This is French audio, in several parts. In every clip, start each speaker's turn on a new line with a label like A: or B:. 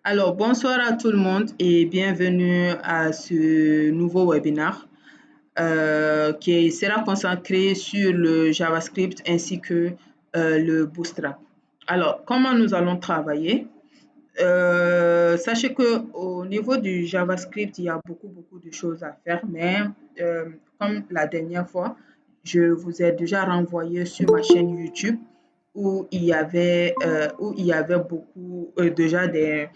A: Alors, bonsoir à tout le monde et bienvenue à ce nouveau webinaire qui sera consacré sur le JavaScript ainsi que le Bootstrap. Alors, comment nous allons travailler? Sachez que au niveau du JavaScript, il y a beaucoup de choses à faire, mais euh, comme la dernière fois, je vous ai déjà renvoyé sur ma chaîne YouTube où il y avait beaucoup déjà des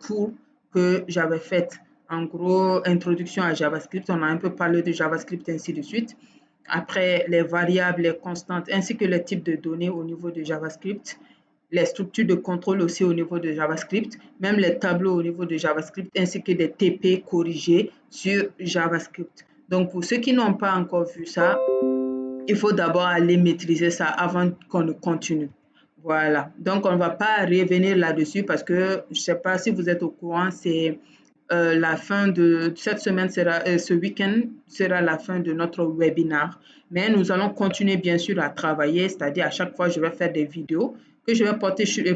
A: cours que j'avais fait. En gros, introduction à JavaScript, on a un peu parlé de JavaScript, ainsi de suite. Après, les variables, les constantes, ainsi que les types de données au niveau de JavaScript, les structures de contrôle aussi au niveau de JavaScript, même les tableaux au niveau de JavaScript, ainsi que des TP corrigés sur JavaScript. Donc, pour ceux qui n'ont pas encore vu ça, il faut d'abord aller maîtriser ça avant qu'on ne continue. Voilà. Donc, on ne va pas revenir là-dessus parce que je ne sais pas si vous êtes au courant, c'est la fin de cette semaine ce week-end sera la fin de notre webinaire. Mais nous allons continuer bien sûr à travailler, c'est-à-dire à chaque fois je vais faire des vidéos que je vais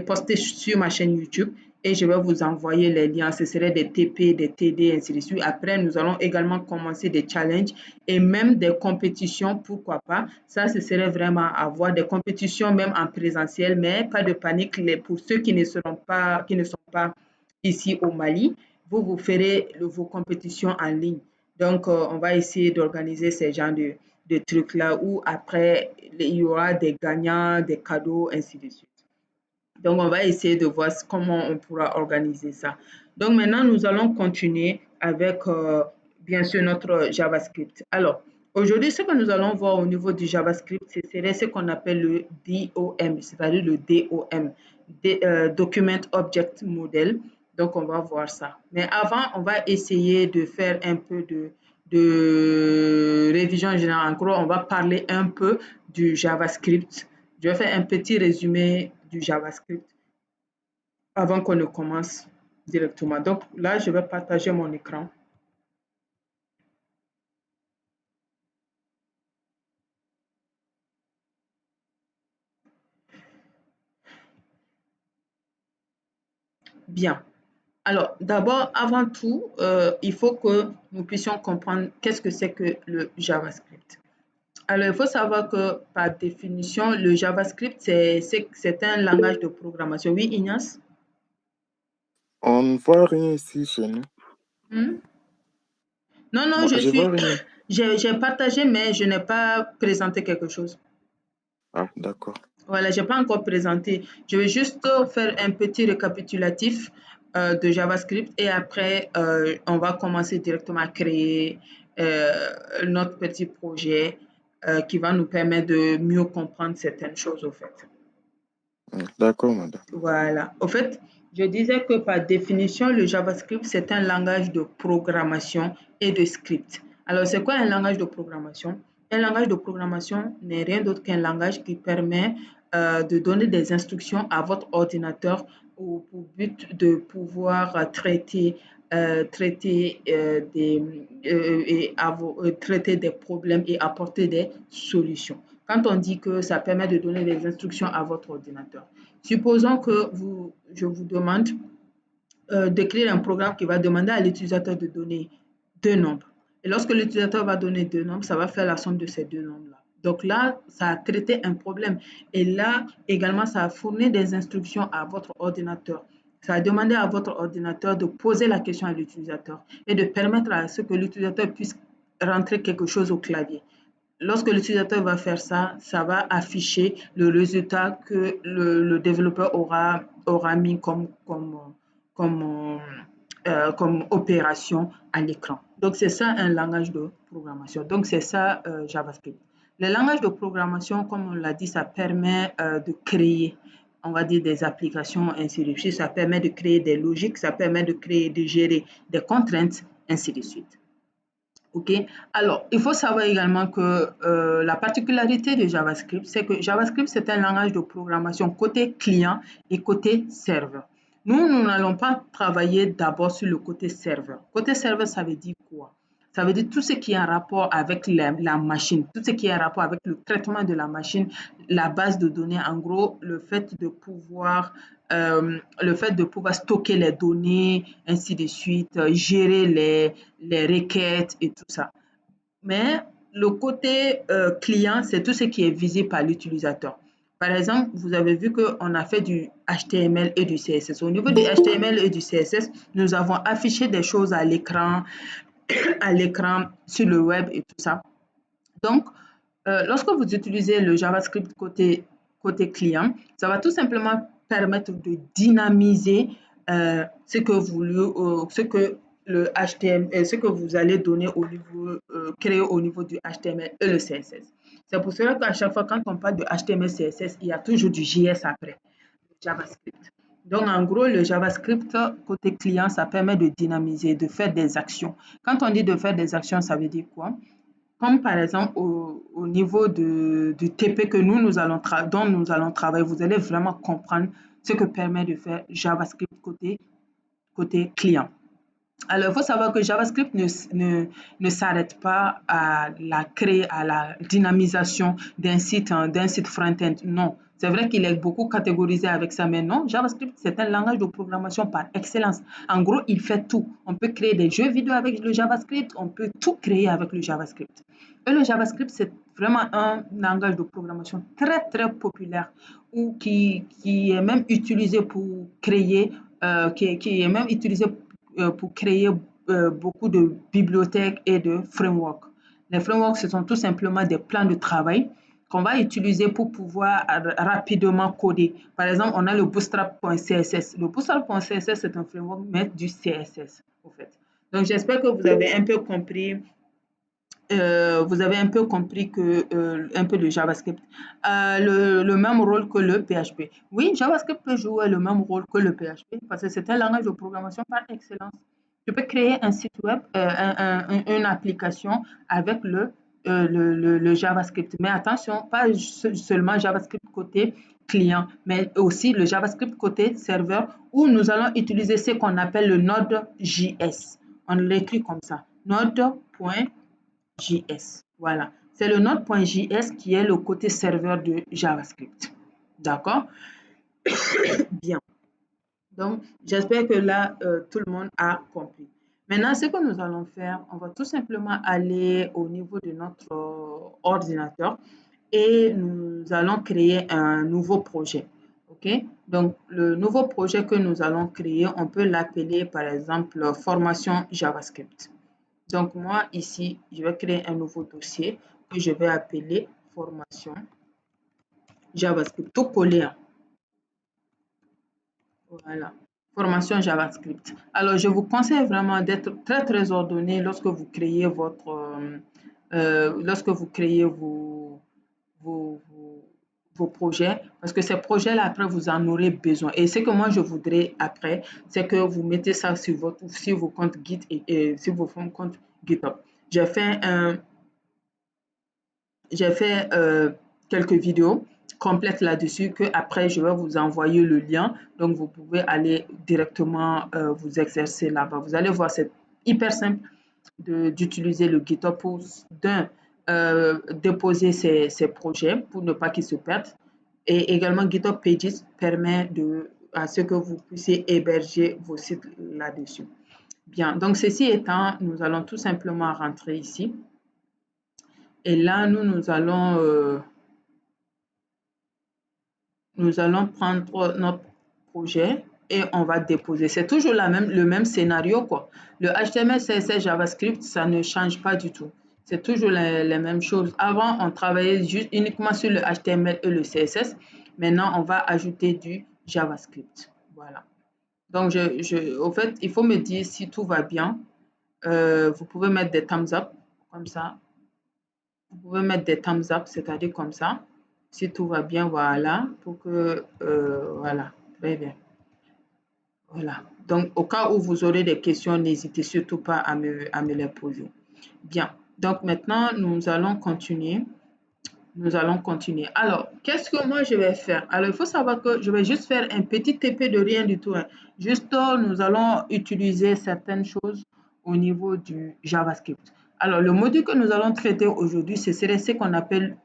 A: poster sur ma chaîne YouTube et je vais vous envoyer les liens. Ce seraient des TP, des TD, ainsi de suite. Après, nous allons également commencer des challenges et même des compétitions, pourquoi pas. Ça, ce serait vraiment avoir des compétitions même en présentiel, mais pas de panique. Pour ceux qui ne sont pas ici au Mali, vous ferez vos compétitions en ligne. Donc, on va essayer d'organiser ces genres de trucs-là où après, il y aura des gagnants, des cadeaux, ainsi de suite. Donc, on va essayer de voir comment on pourra organiser ça. Donc, maintenant, nous allons continuer avec, bien sûr, notre JavaScript. Alors, aujourd'hui, ce que nous allons voir au niveau du JavaScript, ce serait ce qu'on appelle le DOM, c'est-à-dire le DOM, Document Object Model. Donc, on va voir ça. Mais avant, on va essayer de faire un peu de révision générale. En gros, on va parler un peu du JavaScript. Je vais faire un petit résumé du JavaScript avant qu'on ne commence directement. Donc là, je vais partager mon écran. Bien. Alors, d'abord, avant tout, il faut que nous puissions comprendre qu'est-ce que c'est que le JavaScript. Alors, il faut savoir que par définition, le JavaScript, c'est un langage de programmation. Oui, Ignace?
B: On ne voit rien ici chez nous.
A: Hmm? Non, non,
B: Moi, je vois rien.
A: j'ai partagé, mais je n'ai pas présenté quelque chose.
B: Ah, d'accord.
A: Voilà, j'ai pas encore présenté. Je vais juste faire un petit récapitulatif de JavaScript et après, on va commencer directement à créer euh, notre petit projet qui va nous permettre de mieux comprendre certaines choses au fait.
B: D'accord, madame.
A: Voilà. Au fait, je disais que par définition, le JavaScript, c'est un langage de programmation et de script. Alors, c'est quoi un langage de programmation? Un langage de programmation n'est rien d'autre qu'un langage qui permet de donner des instructions à votre ordinateur pour but de pouvoir traiter des problèmes et apporter des solutions. Quand on dit que ça permet de donner des instructions à votre ordinateur, supposons que je vous demande d'écrire un programme qui va demander à l'utilisateur de donner deux nombres. Et lorsque l'utilisateur va donner deux nombres, ça va faire la somme de ces deux nombres-là. Donc là, ça a traité un problème. Et là, également, ça a fourni des instructions à votre ordinateur. Ça a demandé à votre ordinateur de poser la question à l'utilisateur et de permettre à ce que l'utilisateur puisse rentrer quelque chose au clavier. Lorsque l'utilisateur va faire ça, ça va afficher le résultat que le développeur aura mis comme, comme opération à l'écran. Donc, c'est ça un langage de programmation. Donc, c'est ça JavaScript. Le langage de programmation, comme on l'a dit, ça permet de créer, on va dire, des applications, ainsi de suite. Ça permet de créer des logiques, ça permet de créer, de gérer des contraintes, ainsi de suite. OK. Alors, il faut savoir également que la particularité de JavaScript, c'est que JavaScript, c'est un langage de programmation côté client et côté serveur. Nous n'allons pas travailler d'abord sur le côté serveur. Côté serveur, ça veut dire quoi? Ça veut dire tout ce qui est en rapport avec la machine, tout ce qui est en rapport avec le traitement de la machine, la base de données, en gros, le fait de pouvoir le fait de pouvoir stocker les données, ainsi de suite, gérer les requêtes et tout ça. Mais le côté client, c'est tout ce qui est visible par l'utilisateur. Par exemple, vous avez vu qu'on a fait du HTML et du CSS. Au niveau du HTML et du CSS, nous avons affiché des choses à l'écran, sur le web et tout ça. Donc, lorsque vous utilisez le JavaScript côté client, ça va tout simplement permettre de dynamiser ce que le HTML, ce que vous allez donner créer au niveau du HTML et le CSS. C'est pour cela qu'à chaque fois, quand on parle de HTML, CSS, il y a toujours du JS après, JavaScript. Donc, en gros, le JavaScript côté client, ça permet de dynamiser, de faire des actions. Quand on dit de faire des actions, ça veut dire quoi? Comme par exemple au niveau du TP que dont nous allons travailler, vous allez vraiment comprendre ce que permet de faire JavaScript côté client. Alors, il faut savoir que JavaScript ne s'arrête pas à la dynamisation d'un site front-end. Non, c'est vrai qu'il est beaucoup catégorisé avec ça, mais non, JavaScript, c'est un langage de programmation par excellence. En gros, il fait tout. On peut créer des jeux vidéo avec le JavaScript, on peut tout créer avec le JavaScript. Et le JavaScript, c'est vraiment un langage de programmation très, très populaire qui est même utilisé pour créer, qui est même utilisé pour créer beaucoup de bibliothèques et de frameworks. Les frameworks, ce sont tout simplement des plans de travail qu'on va utiliser pour pouvoir rapidement coder. Par exemple, on a le Bootstrap.css. Le Bootstrap.css, c'est un framework, mais du CSS, en fait. Donc, j'espère que vous avez un peu compris un peu de JavaScript. Le même rôle que le PHP. Oui, JavaScript peut jouer le même rôle que le PHP parce que c'est un langage de programmation par excellence. Tu peux créer un site web, une application avec le JavaScript. Mais attention, pas seulement JavaScript côté client, mais aussi le JavaScript côté serveur où nous allons utiliser ce qu'on appelle le Node.js. On l'écrit comme ça, Node.js. Voilà. C'est le Node.js qui est le côté serveur de JavaScript. D'accord? Bien. Donc, j'espère que là, tout le monde a compris. Maintenant, ce que nous allons faire, on va tout simplement aller au niveau de notre ordinateur et nous allons créer un nouveau projet. OK? Donc, le nouveau projet que nous allons créer, on peut l'appeler par exemple formation JavaScript. Donc, moi, ici, je vais créer un nouveau dossier que je vais appeler formation JavaScript. Tout collé. Hein. Voilà. Formation JavaScript. Alors, je vous conseille vraiment d'être très, très ordonné lorsque vous créez lorsque vous créez vos, vos, vos projets, parce que ces projets-là, après, vous en aurez besoin. Et ce que moi, je voudrais après, c'est que vous mettez ça sur vos comptes Git et sur vos comptes GitHub. J'ai fait quelques vidéos complètes là-dessus que après je vais vous envoyer le lien. Donc, vous pouvez aller directement vous exercer là-bas. Vous allez voir, c'est hyper simple d'utiliser le GitHub pour déposer ces projets pour ne pas qu'ils se perdent. Et également, GitHub Pages permet à ce que vous puissiez héberger vos sites là-dessus. Bien, donc ceci étant, nous allons tout simplement rentrer ici. Et là, nous allons prendre notre projet et on va déposer. C'est toujours le même scénario, quoi. Le HTML, CSS, JavaScript, ça ne change pas du tout. C'est toujours les mêmes choses. Avant, on travaillait uniquement sur le HTML et le CSS. Maintenant, on va ajouter du JavaScript. Voilà. Donc, au fait, il faut me dire si tout va bien. Vous pouvez mettre des thumbs up, comme ça. Vous pouvez mettre des thumbs up, c'est-à-dire comme ça. Si tout va bien, voilà, pour que, voilà, très bien. Voilà. Donc, au cas où vous aurez des questions, n'hésitez surtout pas à me les poser. Bien. Donc, maintenant, nous allons continuer. Nous allons continuer. Alors, qu'est-ce que moi je vais faire? Alors, il faut savoir que je vais juste faire un petit TP de rien du tout. Hein. Juste, nous allons utiliser certaines choses au niveau du JavaScript. Alors, le module que nous allons traiter aujourd'hui, ce serait ce qu'on appelle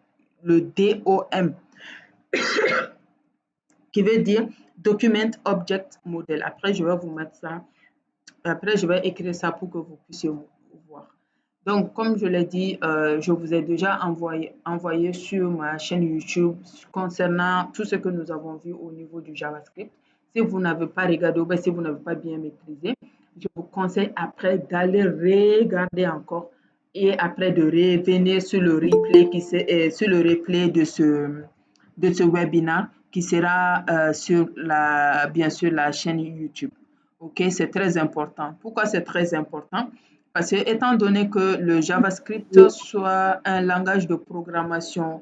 A: le DOM, qui veut dire Document Object Model. Après, je vais vous mettre ça. Après, je vais écrire ça pour que vous puissiez voir. Donc, comme je l'ai dit, je vous ai déjà envoyé sur ma chaîne YouTube concernant tout ce que nous avons vu au niveau du JavaScript. Si vous n'avez pas regardé ou si vous n'avez pas bien maîtrisé, je vous conseille après d'aller regarder encore et après de revenir sur le replay, sur le replay de ce webinaire qui sera sur bien sûr la chaîne YouTube. Ok, c'est très important. Pourquoi c'est très important? Parce que étant donné que le JavaScript soit un langage de programmation,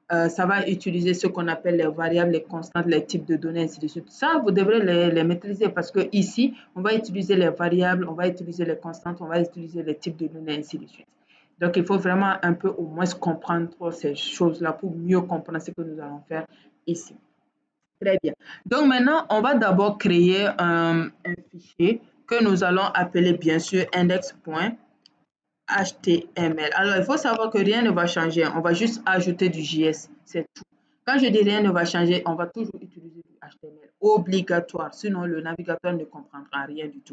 A: ça va utiliser ce qu'on appelle les variables, les constantes, les types de données, ainsi de suite. Ça, vous devrez les maîtriser parce que ici, on va utiliser les variables, on va utiliser les constantes, on va utiliser les types de données, ainsi de suite. Donc, il faut vraiment un peu au moins comprendre ces choses-là pour mieux comprendre ce que nous allons faire ici. Très bien. Donc maintenant, on va d'abord créer un fichier que nous allons appeler bien sûr index.html. Alors, il faut savoir que rien ne va changer. On va juste ajouter du JS, c'est tout. Quand je dis rien ne va changer, on va toujours utiliser du HTML. Obligatoire, sinon le navigateur ne comprendra rien du tout.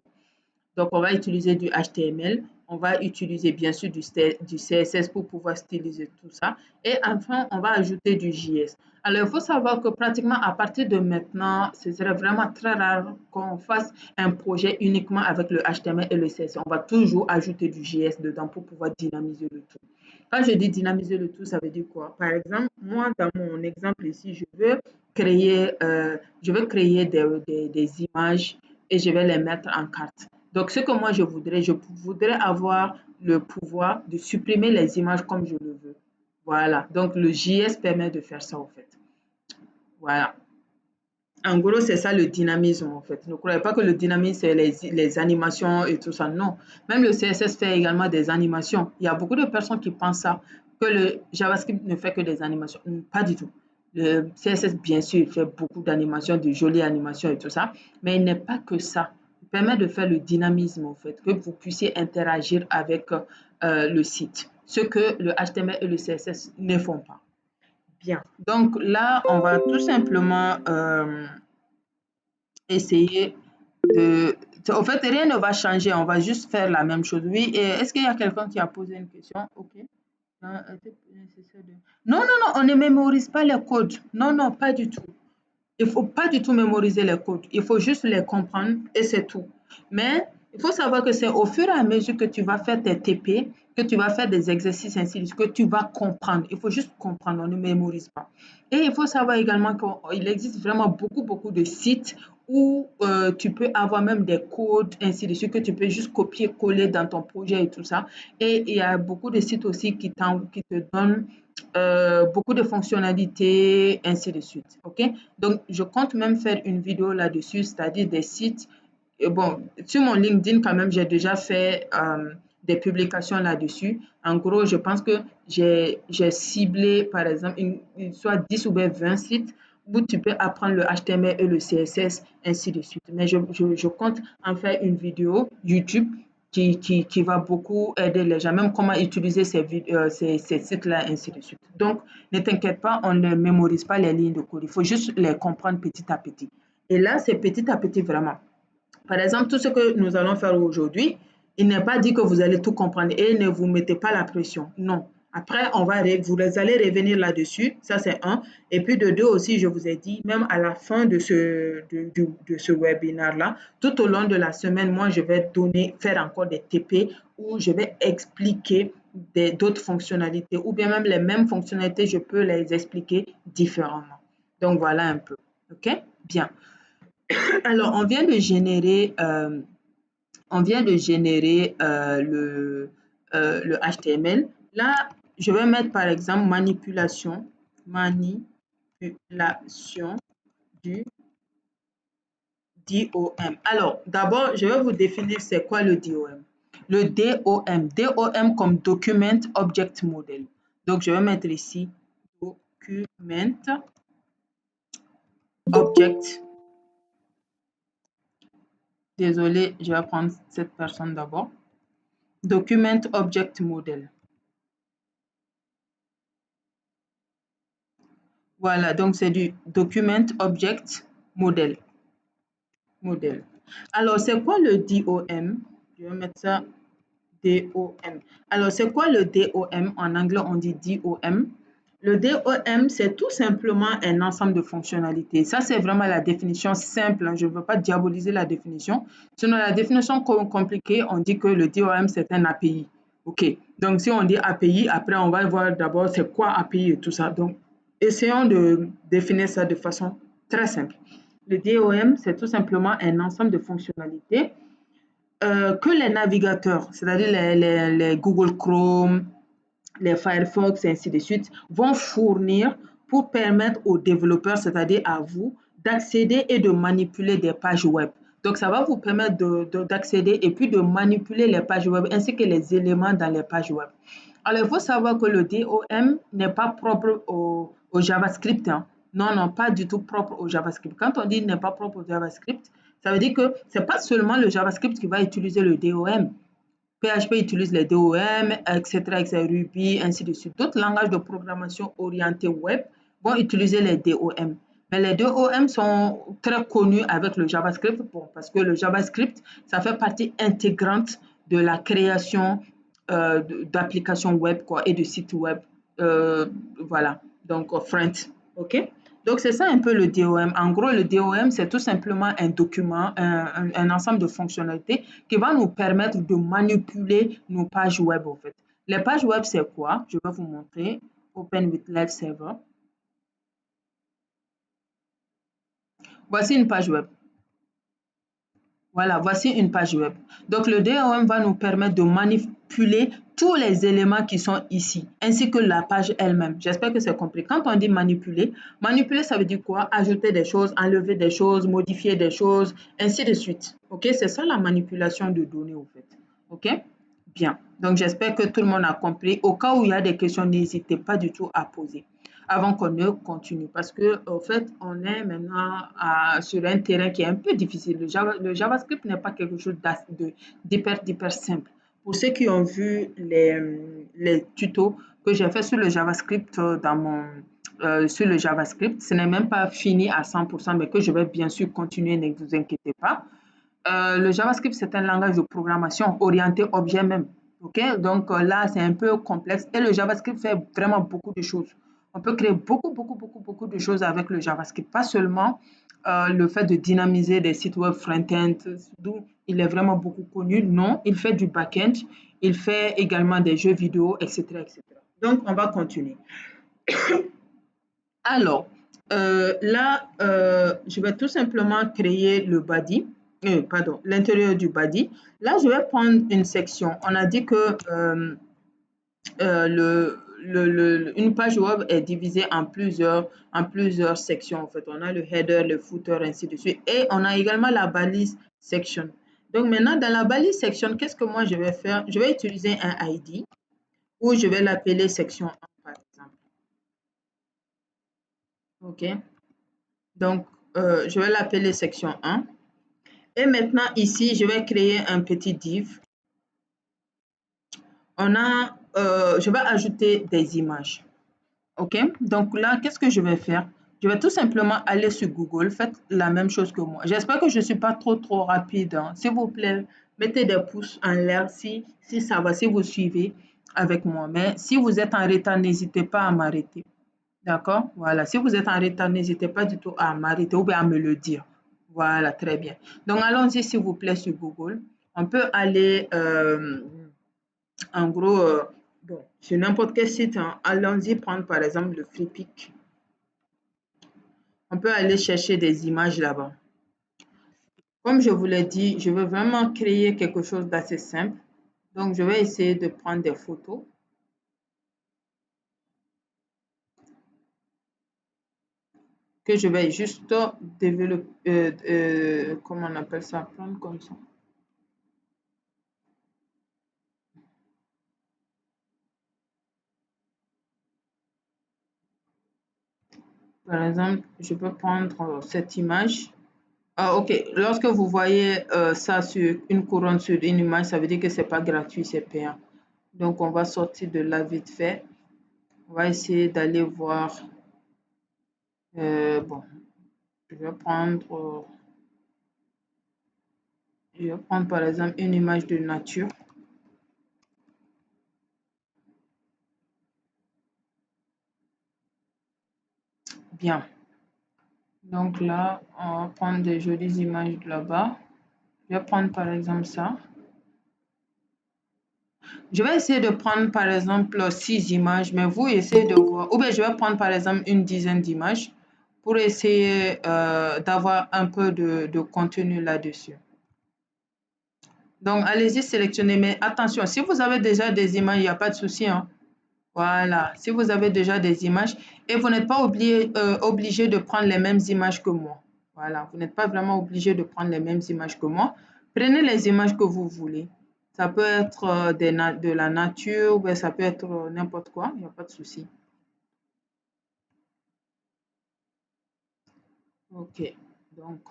A: Donc, on va utiliser du HTML, on va utiliser bien sûr du CSS pour pouvoir styliser tout ça. Et enfin, on va ajouter du JS. Alors, il faut savoir que pratiquement à partir de maintenant, ce serait vraiment très rare qu'on fasse un projet uniquement avec le HTML et le CSS. On va toujours ajouter du JS dedans pour pouvoir dynamiser le tout. Quand je dis dynamiser le tout, ça veut dire quoi? Par exemple, moi, dans mon exemple ici, je veux créer des images et je vais les mettre en carte. Donc, ce que moi je voudrais avoir le pouvoir de supprimer les images comme je le veux. Voilà. Donc, le JS permet de faire ça, en fait. Voilà. En gros, c'est ça le dynamisme, en fait. Ne croyez pas que le dynamisme, c'est les animations et tout ça. Non. Même le CSS fait également des animations. Il y a beaucoup de personnes qui pensent ça, que le JavaScript ne fait que des animations. Pas du tout. Le CSS, bien sûr, il fait beaucoup d'animations, de jolies animations et tout ça, mais il n'est pas que ça. Il permet de faire le dynamisme, en fait, que vous puissiez interagir avec le site, ce que le HTML et le CSS ne font pas. Bien. Donc là, on va tout simplement essayer de... En fait, rien ne va changer. On va juste faire la même chose. Oui, et est-ce qu'il y a quelqu'un qui a posé une question? OK. Non, non, non, on ne mémorise pas les codes. Non, non, pas du tout. Il ne faut pas du tout mémoriser les codes. Il faut juste les comprendre et c'est tout. Mais il faut savoir que c'est au fur et à mesure que tu vas faire tes TP, que tu vas faire des exercices ainsi de suite, que tu vas comprendre. Il faut juste comprendre, on ne mémorise pas. Et il faut savoir également qu'il existe vraiment beaucoup, beaucoup de sites où tu peux avoir même des codes ainsi de suite, que tu peux juste copier-coller dans ton projet et tout ça. Et il y a beaucoup de sites aussi qui te donnent beaucoup de fonctionnalités, ainsi de suite. OK? Donc, je compte même faire une vidéo là-dessus, c'est-à-dire des sites. Et bon, sur mon LinkedIn, quand même, j'ai déjà fait des publications là-dessus. En gros, je pense que j'ai ciblé, par exemple, soit 10 ou bien 20 sites où tu peux apprendre le HTML et le CSS, ainsi de suite. Mais je compte en faire une vidéo YouTube qui va beaucoup aider les gens, même comment utiliser ces sites-là, ainsi de suite. Donc, ne t'inquiète pas, on ne mémorise pas les lignes de code, il faut juste les comprendre petit à petit. Et là, c'est petit à petit vraiment. Par exemple, tout ce que nous allons faire aujourd'hui, il n'est pas dit que vous allez tout comprendre et ne vous mettez pas la pression. Non. Après, vous allez revenir là-dessus. Ça, c'est un. Et puis, de deux aussi, je vous ai dit, même à la fin de ce webinaire-là, tout au long de la semaine, moi, je vais faire encore des TP où je vais expliquer d'autres fonctionnalités ou bien même les mêmes fonctionnalités, je peux les expliquer différemment. Donc, voilà un peu. OK? Bien. Alors, on vient de générer le HTML. Là, je vais mettre par exemple manipulation du DOM. Alors, d'abord, je vais vous définir c'est quoi le DOM. Le DOM comme Document Object Model. Donc, je vais mettre ici Document Object. Désolé, je vais prendre cette personne d'abord. Document Object Model. Voilà, donc c'est du Document Object Model. Alors, c'est quoi le DOM? Je vais mettre ça DOM. Alors, c'est quoi le DOM? En anglais, on dit DOM. Le DOM, c'est tout simplement un ensemble de fonctionnalités. Ça, c'est vraiment la définition simple, hein. Je ne veux pas diaboliser la définition. Sinon, la définition compliquée, on dit que le DOM, c'est un API. OK. Donc, si on dit API, après, on va voir d'abord c'est quoi API et tout ça. Donc, essayons de définir ça de façon très simple. Le DOM, c'est tout simplement un ensemble de fonctionnalités que les navigateurs, c'est-à-dire les Google Chrome, les Firefox et ainsi de suite, vont fournir pour permettre aux développeurs, c'est-à-dire à vous, d'accéder et de manipuler des pages web. Donc, ça va vous permettre d'accéder et puis de manipuler les pages web ainsi que les éléments dans les pages web. Alors, il faut savoir que le DOM n'est pas propre au JavaScript, hein. Non, non, pas du tout propre au JavaScript. Quand on dit n'est pas propre au JavaScript, ça veut dire que ce n'est pas seulement le JavaScript qui va utiliser le DOM. PHP utilise les DOM, etc., etc., Ruby, ainsi de suite. D'autres langages de programmation orientés web vont utiliser les DOM. Mais les DOM sont très connus avec le JavaScript parce que le JavaScript, ça fait partie intégrante de la création d'applications web et de sites web. Voilà, donc front. OK? Donc, c'est ça un peu le DOM. En gros, le DOM, c'est tout simplement un document, un ensemble de fonctionnalités qui va nous permettre de manipuler nos pages web, en fait. Les pages web, c'est quoi? Je vais vous montrer. Open with Live Server. Voici une page web. Voilà, voici une page web. Donc, le DOM va nous permettre de manipuler tous les éléments qui sont ici, ainsi que la page elle-même. J'espère que c'est compris. Quand on dit manipuler, manipuler, ça veut dire quoi? Ajouter des choses, enlever des choses, modifier des choses, ainsi de suite. OK? C'est ça la manipulation de données, au fait. OK? Bien. Donc, j'espère que tout le monde a compris. Au cas où il y a des questions, n'hésitez pas du tout à poser avant qu'on ne continue. Parce que, en fait, on est maintenant sur un terrain qui est un peu difficile. Le JavaScript n'est pas quelque chose d'hyper simple. Pour ceux qui ont vu les tutos que j'ai fait sur le JavaScript sur le JavaScript, ce n'est même pas fini à 100%, mais que je vais bien sûr continuer, ne vous inquiétez pas. Le JavaScript, c'est un langage de programmation orienté objet même. OK? Donc là, c'est un peu complexe. Et le JavaScript fait vraiment beaucoup de choses. On peut créer beaucoup de choses avec le JavaScript. Pas seulement le fait de dynamiser des sites web front-end, d'où il est vraiment beaucoup connu. Non, il fait du back-end. Il fait également des jeux vidéo, etc., etc. Donc, on va continuer. Alors, là, je vais tout simplement créer le body, pardon, l'intérieur du body. Là, je vais prendre une section. On a dit que une page web est divisée en plusieurs sections. En fait, on a le header, le footer, ainsi de suite. Et on a également la balise section. Donc maintenant, dans la balise section, qu'est-ce que moi je vais faire? Je vais utiliser un ID ou je vais l'appeler section 1, par exemple. OK? Donc, je vais l'appeler section 1. Et maintenant, ici, je vais créer un petit div. Je vais ajouter des images. OK? Donc là, qu'est-ce que je vais faire? Je vais tout simplement aller sur Google. Faites la même chose que moi. J'espère que je ne suis pas trop rapide, hein. S'il vous plaît, mettez des pouces en l'air si ça va, si vous suivez avec moi. Mais si vous êtes en retard, n'hésitez pas à m'arrêter. D'accord? Voilà. Si vous êtes en retard, n'hésitez pas du tout à m'arrêter ou bien à me le dire. Voilà, très bien. Donc, allons-y, s'il vous plaît, sur Google. On peut aller, en gros, bon, sur n'importe quel site, hein. Allons-y prendre, par exemple, le FreePic. On peut aller chercher des images là-bas. Comme je vous l'ai dit, je veux vraiment créer quelque chose d'assez simple. Donc, je vais essayer de prendre des photos. Que je vais juste développer, comment on appelle ça, prendre comme ça. Par exemple, je peux prendre cette image. Ah, ok, lorsque vous voyez ça sur une couronne, sur une image, ça veut dire que ce n'est pas gratuit, c'est payant. Donc, on va sortir de là vite fait. On va essayer d'aller voir Bon, je vais prendre, par exemple une image de nature. Bien. Donc là, on va prendre des jolies images de là-bas. Je vais prendre par exemple ça. Je vais essayer de prendre par exemple 6 images, mais vous essayez de voir. Ou bien je vais prendre par exemple une dizaine d'images pour essayer d'avoir un peu de contenu là-dessus. Donc, allez-y, sélectionnez. Mais attention, si vous avez déjà des images, il n'y a pas de souci, hein. Voilà, si vous avez déjà des images et vous n'êtes pas obligé de prendre les mêmes images que moi. Voilà, vous n'êtes pas vraiment obligé de prendre les mêmes images que moi. Prenez les images que vous voulez. Ça peut être de la nature, ou bien ça peut être n'importe quoi, il n'y a pas de souci. Ok, donc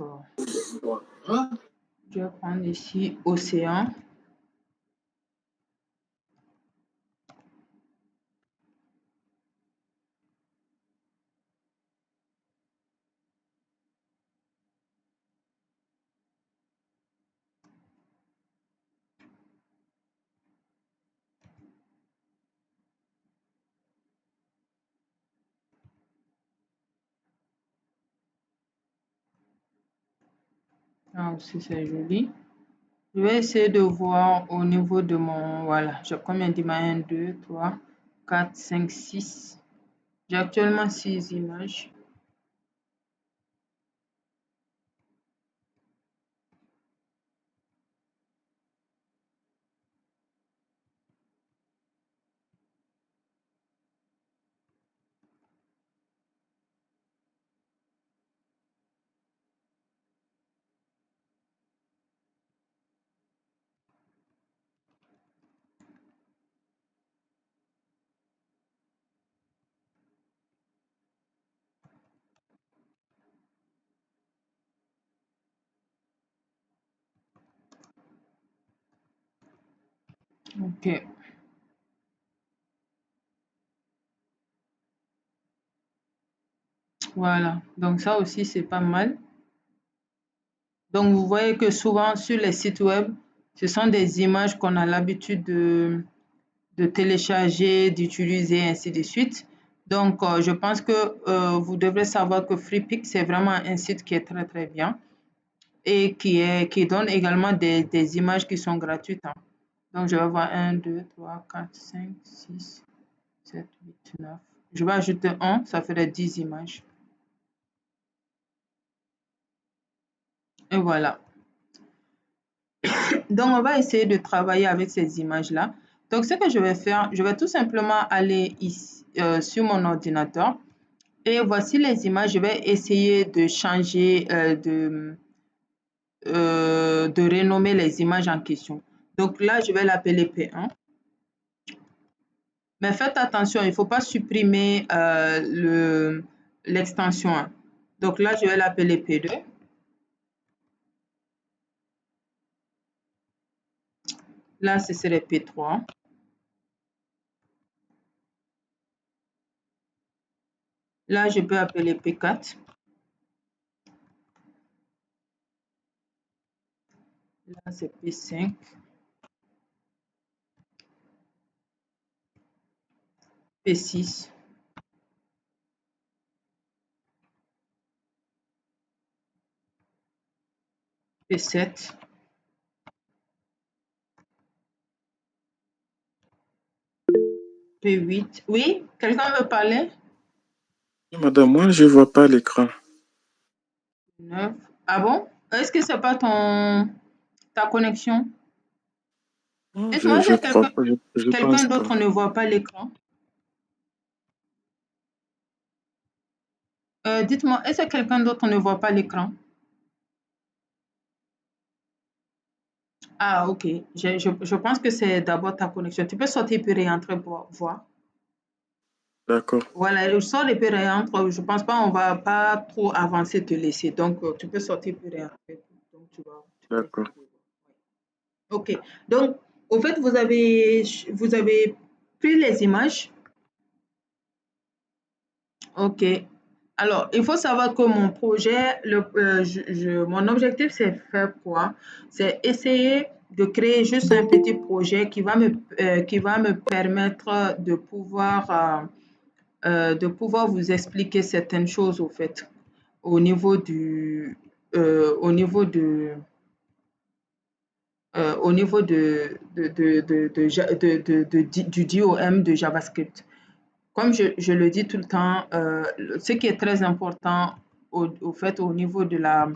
A: je vais prendre ici océan. Ah, aussi c'est joli. Je vais essayer de voir au niveau de mon... Voilà, j'ai combien d'images? 1, 2, 3, 4, 5, 6. J'ai actuellement 6 images. Ok, voilà. Donc ça aussi, c'est pas mal. Donc vous voyez que souvent sur les sites web, ce sont des images qu'on a l'habitude de télécharger, d'utiliser, ainsi de suite. Donc je pense que vous devrez savoir que FreePic, c'est vraiment un site qui est très très bien et qui donne également des images qui sont gratuites, hein. Donc je vais voir 1, 2, 3, 4, 5, 6, 7, 8, 9. Je vais ajouter 1, ça ferait 10 images. Et voilà. Donc, on va essayer de travailler avec ces images-là. Donc, ce que je vais faire, je vais tout simplement aller ici, sur mon ordinateur. Et voici les images. Je vais essayer de changer, de renommer les images en question. Donc là, je vais l'appeler P1. Mais faites attention, il ne faut pas supprimer l'extension 1. Donc là, je vais l'appeler P2. Là, ce serait P3. Là, je peux appeler P4. Là, c'est P5. P6. P7. P8. Oui, quelqu'un veut parler?
B: Madame, moi, je vois pas l'écran.
A: 9. Ah bon? Est-ce que c'est pas ta connexion?
B: Non,
A: Dites-moi
B: je
A: si
B: crois pas, je
A: quelqu'un
B: pense pas.
A: d'autre ne voit pas l'écran. Dites-moi, est-ce que quelqu'un d'autre ne voit pas l'écran? Ah, ok. Je pense que c'est d'abord ta connexion. Tu peux sortir puis réentrer pour voir.
B: D'accord,
A: Voilà, je sors et puis réentre. Je pense pas, on va pas trop avancer te laisser. Donc, tu peux sortir puis réentrer. Donc, tu vas essayer
B: d'accord.
A: de voir. Ok. Donc, au fait, vous avez pris les images. Ok. Alors, il faut savoir que mon projet, mon objectif, c'est faire quoi? C'est essayer de créer juste un petit projet qui va me permettre de pouvoir vous expliquer certaines choses, au fait, au niveau au niveau au niveau du DOM de JavaScript. Comme je le dis tout le temps, ce qui est très important au fait au niveau de la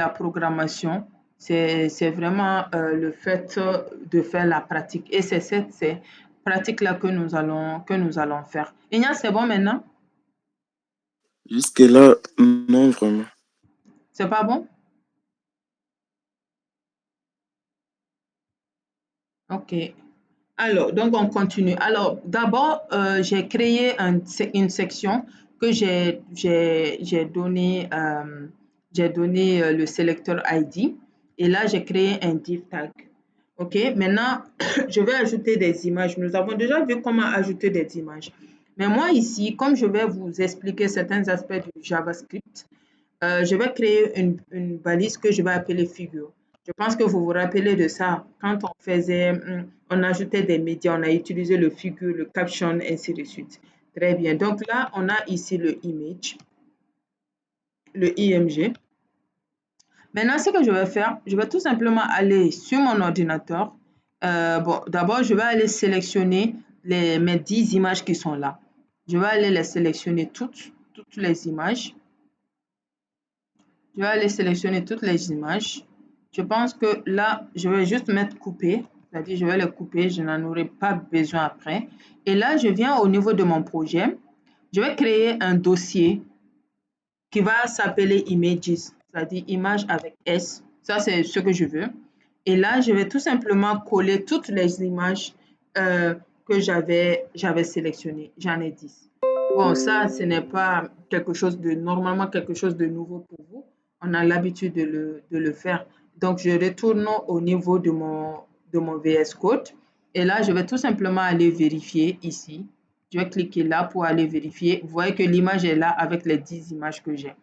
A: programmation, c'est vraiment le fait de faire la pratique. Et c'est cette pratique-là que nous allons faire. Ignace, c'est bon maintenant?
B: Jusque-là, non, vraiment.
A: C'est pas bon? Ok. Alors, donc on continue. Alors, d'abord, j'ai créé une section que j'ai donné le sélecteur ID. Et là, j'ai créé un div tag. OK, maintenant, je vais ajouter des images. Nous avons déjà vu comment ajouter des images. Mais moi, ici, comme je vais vous expliquer certains aspects du JavaScript, je vais créer une balise que je vais appeler figure. Je pense que vous vous rappelez de ça. Quand on ajoutait des médias, on a utilisé le figure, le caption, ainsi de suite. Très bien. Donc là, on a ici le image, le IMG. Maintenant, ce que je vais faire, je vais tout simplement aller sur mon ordinateur. Bon, d'abord, je vais aller sélectionner mes 10 images qui sont là. Je vais aller les sélectionner toutes les images. Je vais aller sélectionner toutes les images. Je pense que là, je vais juste mettre couper, c'est-à-dire je vais les couper, je n'en aurai pas besoin après. Et là, je viens au niveau de mon projet. Je vais créer un dossier qui va s'appeler images, c'est-à-dire images avec S. Ça, c'est ce que je veux. Et là, je vais tout simplement coller toutes les images que j'avais sélectionnées. J'en ai 10. Bon, ça, ce n'est pas normalement quelque chose de nouveau pour vous. On a l'habitude de le faire. Donc, je retourne au niveau de mon VS Code. Et là, je vais tout simplement aller vérifier ici. Je vais cliquer là pour aller vérifier. Vous voyez que l'image est là avec les 10 images que j'ai.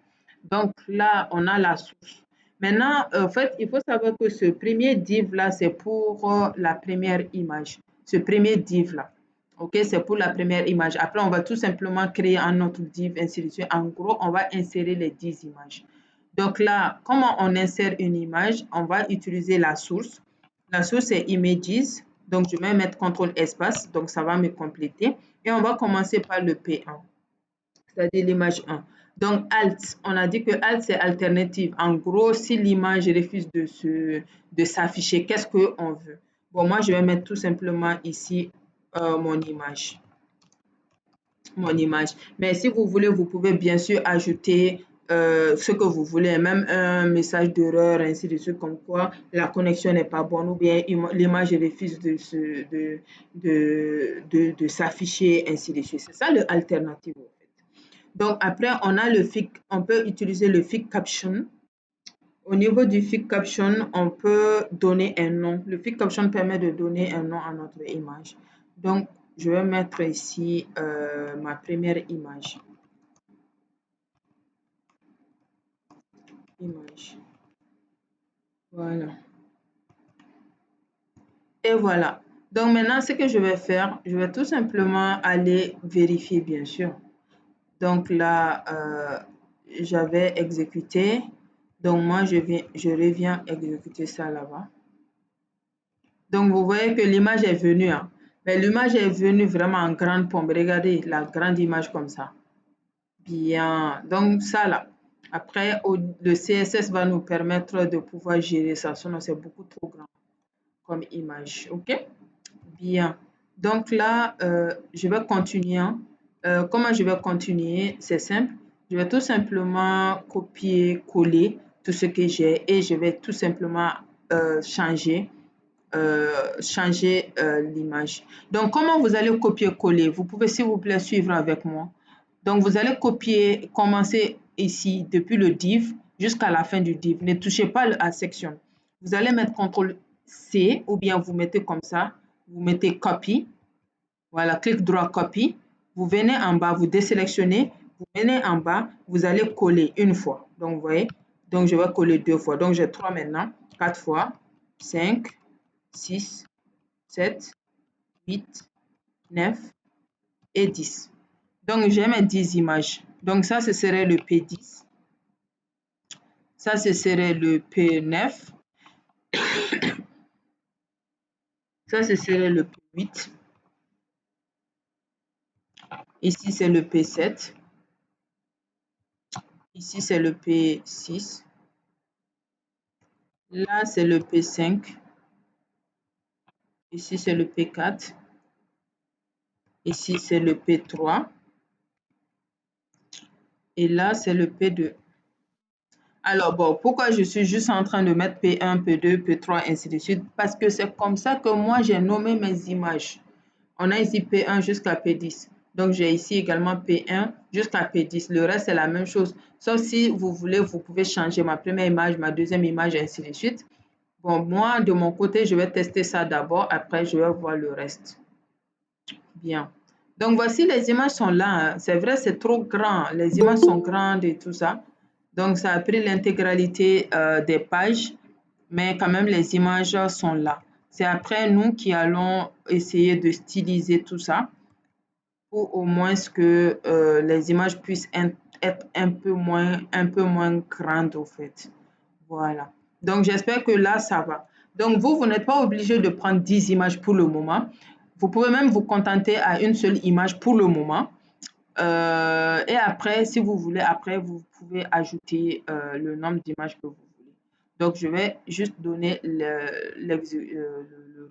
A: Donc là, on a la source. Maintenant, en fait, il faut savoir que ce premier div-là, c'est pour la première image. Ce premier div-là. OK, c'est pour la première image. Après, on va tout simplement créer un autre div, ainsi de suite. En gros, on va insérer les 10 images. Donc là, comment on insère une image? On va utiliser la source. La source est images. Donc, je vais mettre CTRL espace. Donc, ça va me compléter. Et on va commencer par le P1, c'est-à-dire l'image 1. Donc, Alt, on a dit que Alt, c'est alternative. En gros, si l'image refuse de s'afficher, qu'est-ce qu'on veut? Bon, moi, je vais mettre tout simplement ici mon image. Mon image. Mais si vous voulez, vous pouvez bien sûr ajouter ce que vous voulez, même un message d'erreur, ainsi de suite, comme quoi la connexion n'est pas bonne ou bien l'image refuse de s'afficher, ainsi de suite. C'est ça le alternative. Donc après, on peut utiliser le fig caption. Au niveau du fig caption, on peut donner un nom. Le fig caption permet de donner un nom à notre image. Donc, je vais mettre ici ma première image. Voilà. Et voilà. Donc maintenant, ce que je vais faire, je vais tout simplement aller vérifier, bien sûr. Donc là, j'avais exécuté. Donc moi, je reviens exécuter ça là-bas. Donc vous voyez que l'image est venue. Hein. Mais l'image est venue vraiment en grande pompe. Regardez la grande image comme ça. Bien. Donc ça là. Après, le CSS va nous permettre de pouvoir gérer ça. Sinon, c'est beaucoup trop grand comme image. OK? Bien. Donc là, je vais continuer. Hein. Comment je vais continuer? C'est simple. Je vais tout simplement copier, coller tout ce que j'ai et je vais tout simplement changer l'image. Donc, comment vous allez copier-coller? Vous pouvez, s'il vous plaît, suivre avec moi. Donc, vous allez copier, commencer ici, depuis le div jusqu'à la fin du div. Ne touchez pas à section. Vous allez mettre CTRL-C ou bien vous mettez comme ça. Vous mettez copy. Voilà, clic droit copy. Vous venez en bas, vous désélectionnez. vous venez en bas, vous allez coller une fois. Donc, vous voyez, donc je vais coller 2 fois. Donc, j'ai 3 maintenant, 4 fois, 5, 6, 7, 8, 9 et 10. Donc, j'ai mes 10 images. Donc, ça, ce serait le P10. Ça, ce serait le P9. Ça, ce serait le P8. Ici, c'est le P7. Ici, c'est le P6. Là, c'est le P5. Ici, c'est le P4. Ici, c'est le P3. Et là, c'est le P2. Alors, bon, pourquoi je suis juste en train de mettre P1, P2, P3, ainsi de suite? Parce que c'est comme ça que moi, j'ai nommé mes images. On a ici P1 jusqu'à P10. Donc, j'ai ici également P1 jusqu'à P10. Le reste, c'est la même chose. Sauf si vous voulez, vous pouvez changer ma première image, ma deuxième image, ainsi de suite. Bon, moi, de mon côté, je vais tester ça d'abord. Après, je vais voir le reste. Bien. Donc, voici les images sont là. Hein. C'est vrai, c'est trop grand. Les images sont grandes et tout ça. Donc, ça a pris l'intégralité des pages. Mais quand même, les images sont là. C'est après nous qui allons essayer de styliser tout ça pour au moins que les images puissent être un peu moins grandes au fait. Voilà. Donc, j'espère que là, ça va. Donc, vous n'êtes pas obligé de prendre 10 images pour le moment. Vous pouvez même vous contenter à une seule image pour le moment. Et après, si vous voulez, après, vous pouvez ajouter le nombre d'images que vous voulez. Donc, je vais juste donner le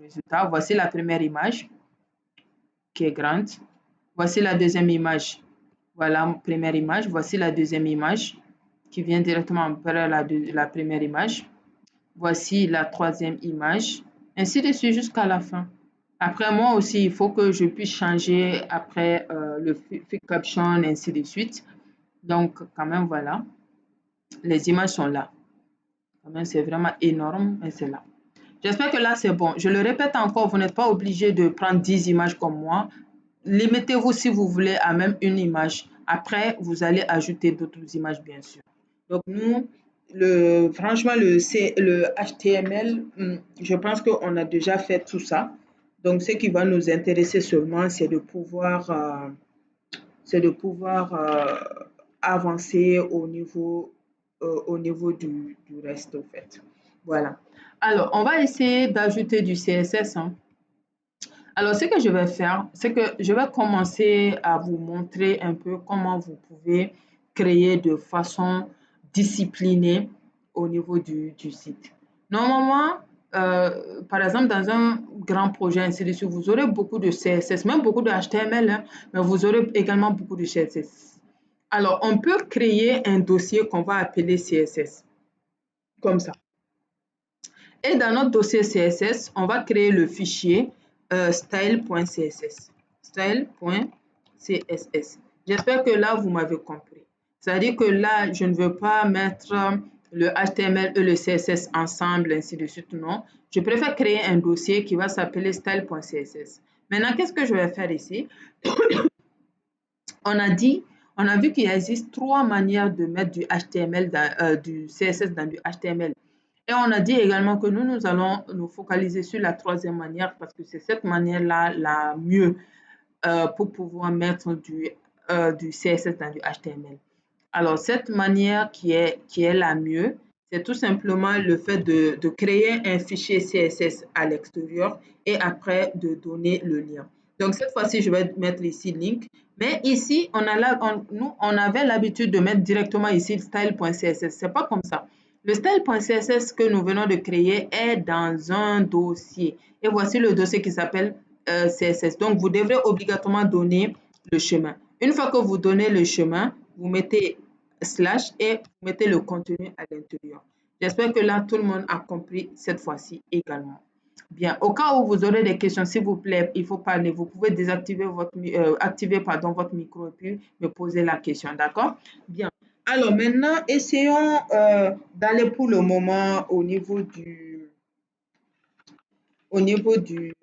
A: résultat. Voici la première image qui est grande. Voici la deuxième image. Voilà, première image. Voici la deuxième image qui vient directement après la première image. Voici la troisième image. Ainsi de suite jusqu'à la fin. Après, moi aussi, il faut que je puisse changer après le fit caption, ainsi de suite. Donc, quand même, voilà. Les images sont là. Quand même, c'est vraiment énorme, mais c'est là. J'espère que là, c'est bon. Je le répète encore, vous n'êtes pas obligé de prendre 10 images comme moi. Limitez-vous si vous voulez à même une image. Après, vous allez ajouter d'autres images, bien sûr. Donc, nous, franchement, le HTML, je pense qu'on a déjà fait tout ça. Donc, ce qui va nous intéresser seulement, c'est de pouvoir avancer au niveau du reste, au fait. Voilà. Alors, on va essayer d'ajouter du CSS. Hein. Alors, ce que je vais faire, c'est que je vais commencer à vous montrer un peu comment vous pouvez créer de façon disciplinée au niveau du site. Normalement, par exemple, dans un grand projet, ainsi de suite, vous aurez beaucoup de CSS, même beaucoup de HTML, hein, mais vous aurez également beaucoup de CSS. Alors, on peut créer un dossier qu'on va appeler CSS, comme ça. Et dans notre dossier CSS, on va créer le fichier style.css. Style.css. J'espère que là, vous m'avez compris. C'est-à-dire que là, je ne veux pas mettre le HTML et le CSS ensemble, ainsi de suite, non. Je préfère créer un dossier qui va s'appeler style.css. Maintenant, qu'est-ce que je vais faire ici? On a vu qu'il existe 3 manières de mettre du HTML, du CSS dans du HTML. Et on a dit également que nous allons nous focaliser sur la troisième manière parce que c'est cette manière-là la mieux pour pouvoir mettre du CSS dans du HTML. Alors, cette manière qui est la mieux, c'est tout simplement le fait de créer un fichier CSS à l'extérieur et après de donner le lien. Donc, cette fois-ci, je vais mettre ici link. Mais ici, on avait l'habitude de mettre directement ici style.css. Ce n'est pas comme ça. Le style.css que nous venons de créer est dans un dossier. Et voici le dossier qui s'appelle CSS. Donc, vous devrez obligatoirement donner le chemin. Une fois que vous donnez le chemin, vous mettez slash et vous mettez le contenu à l'intérieur. J'espère que là, tout le monde a compris cette fois-ci également. Bien, au cas où vous aurez des questions, s'il vous plaît, il faut parler. Vous pouvez désactiver activer votre micro et puis me poser la question, d'accord? Bien. Alors maintenant, essayons d'aller pour le moment au niveau du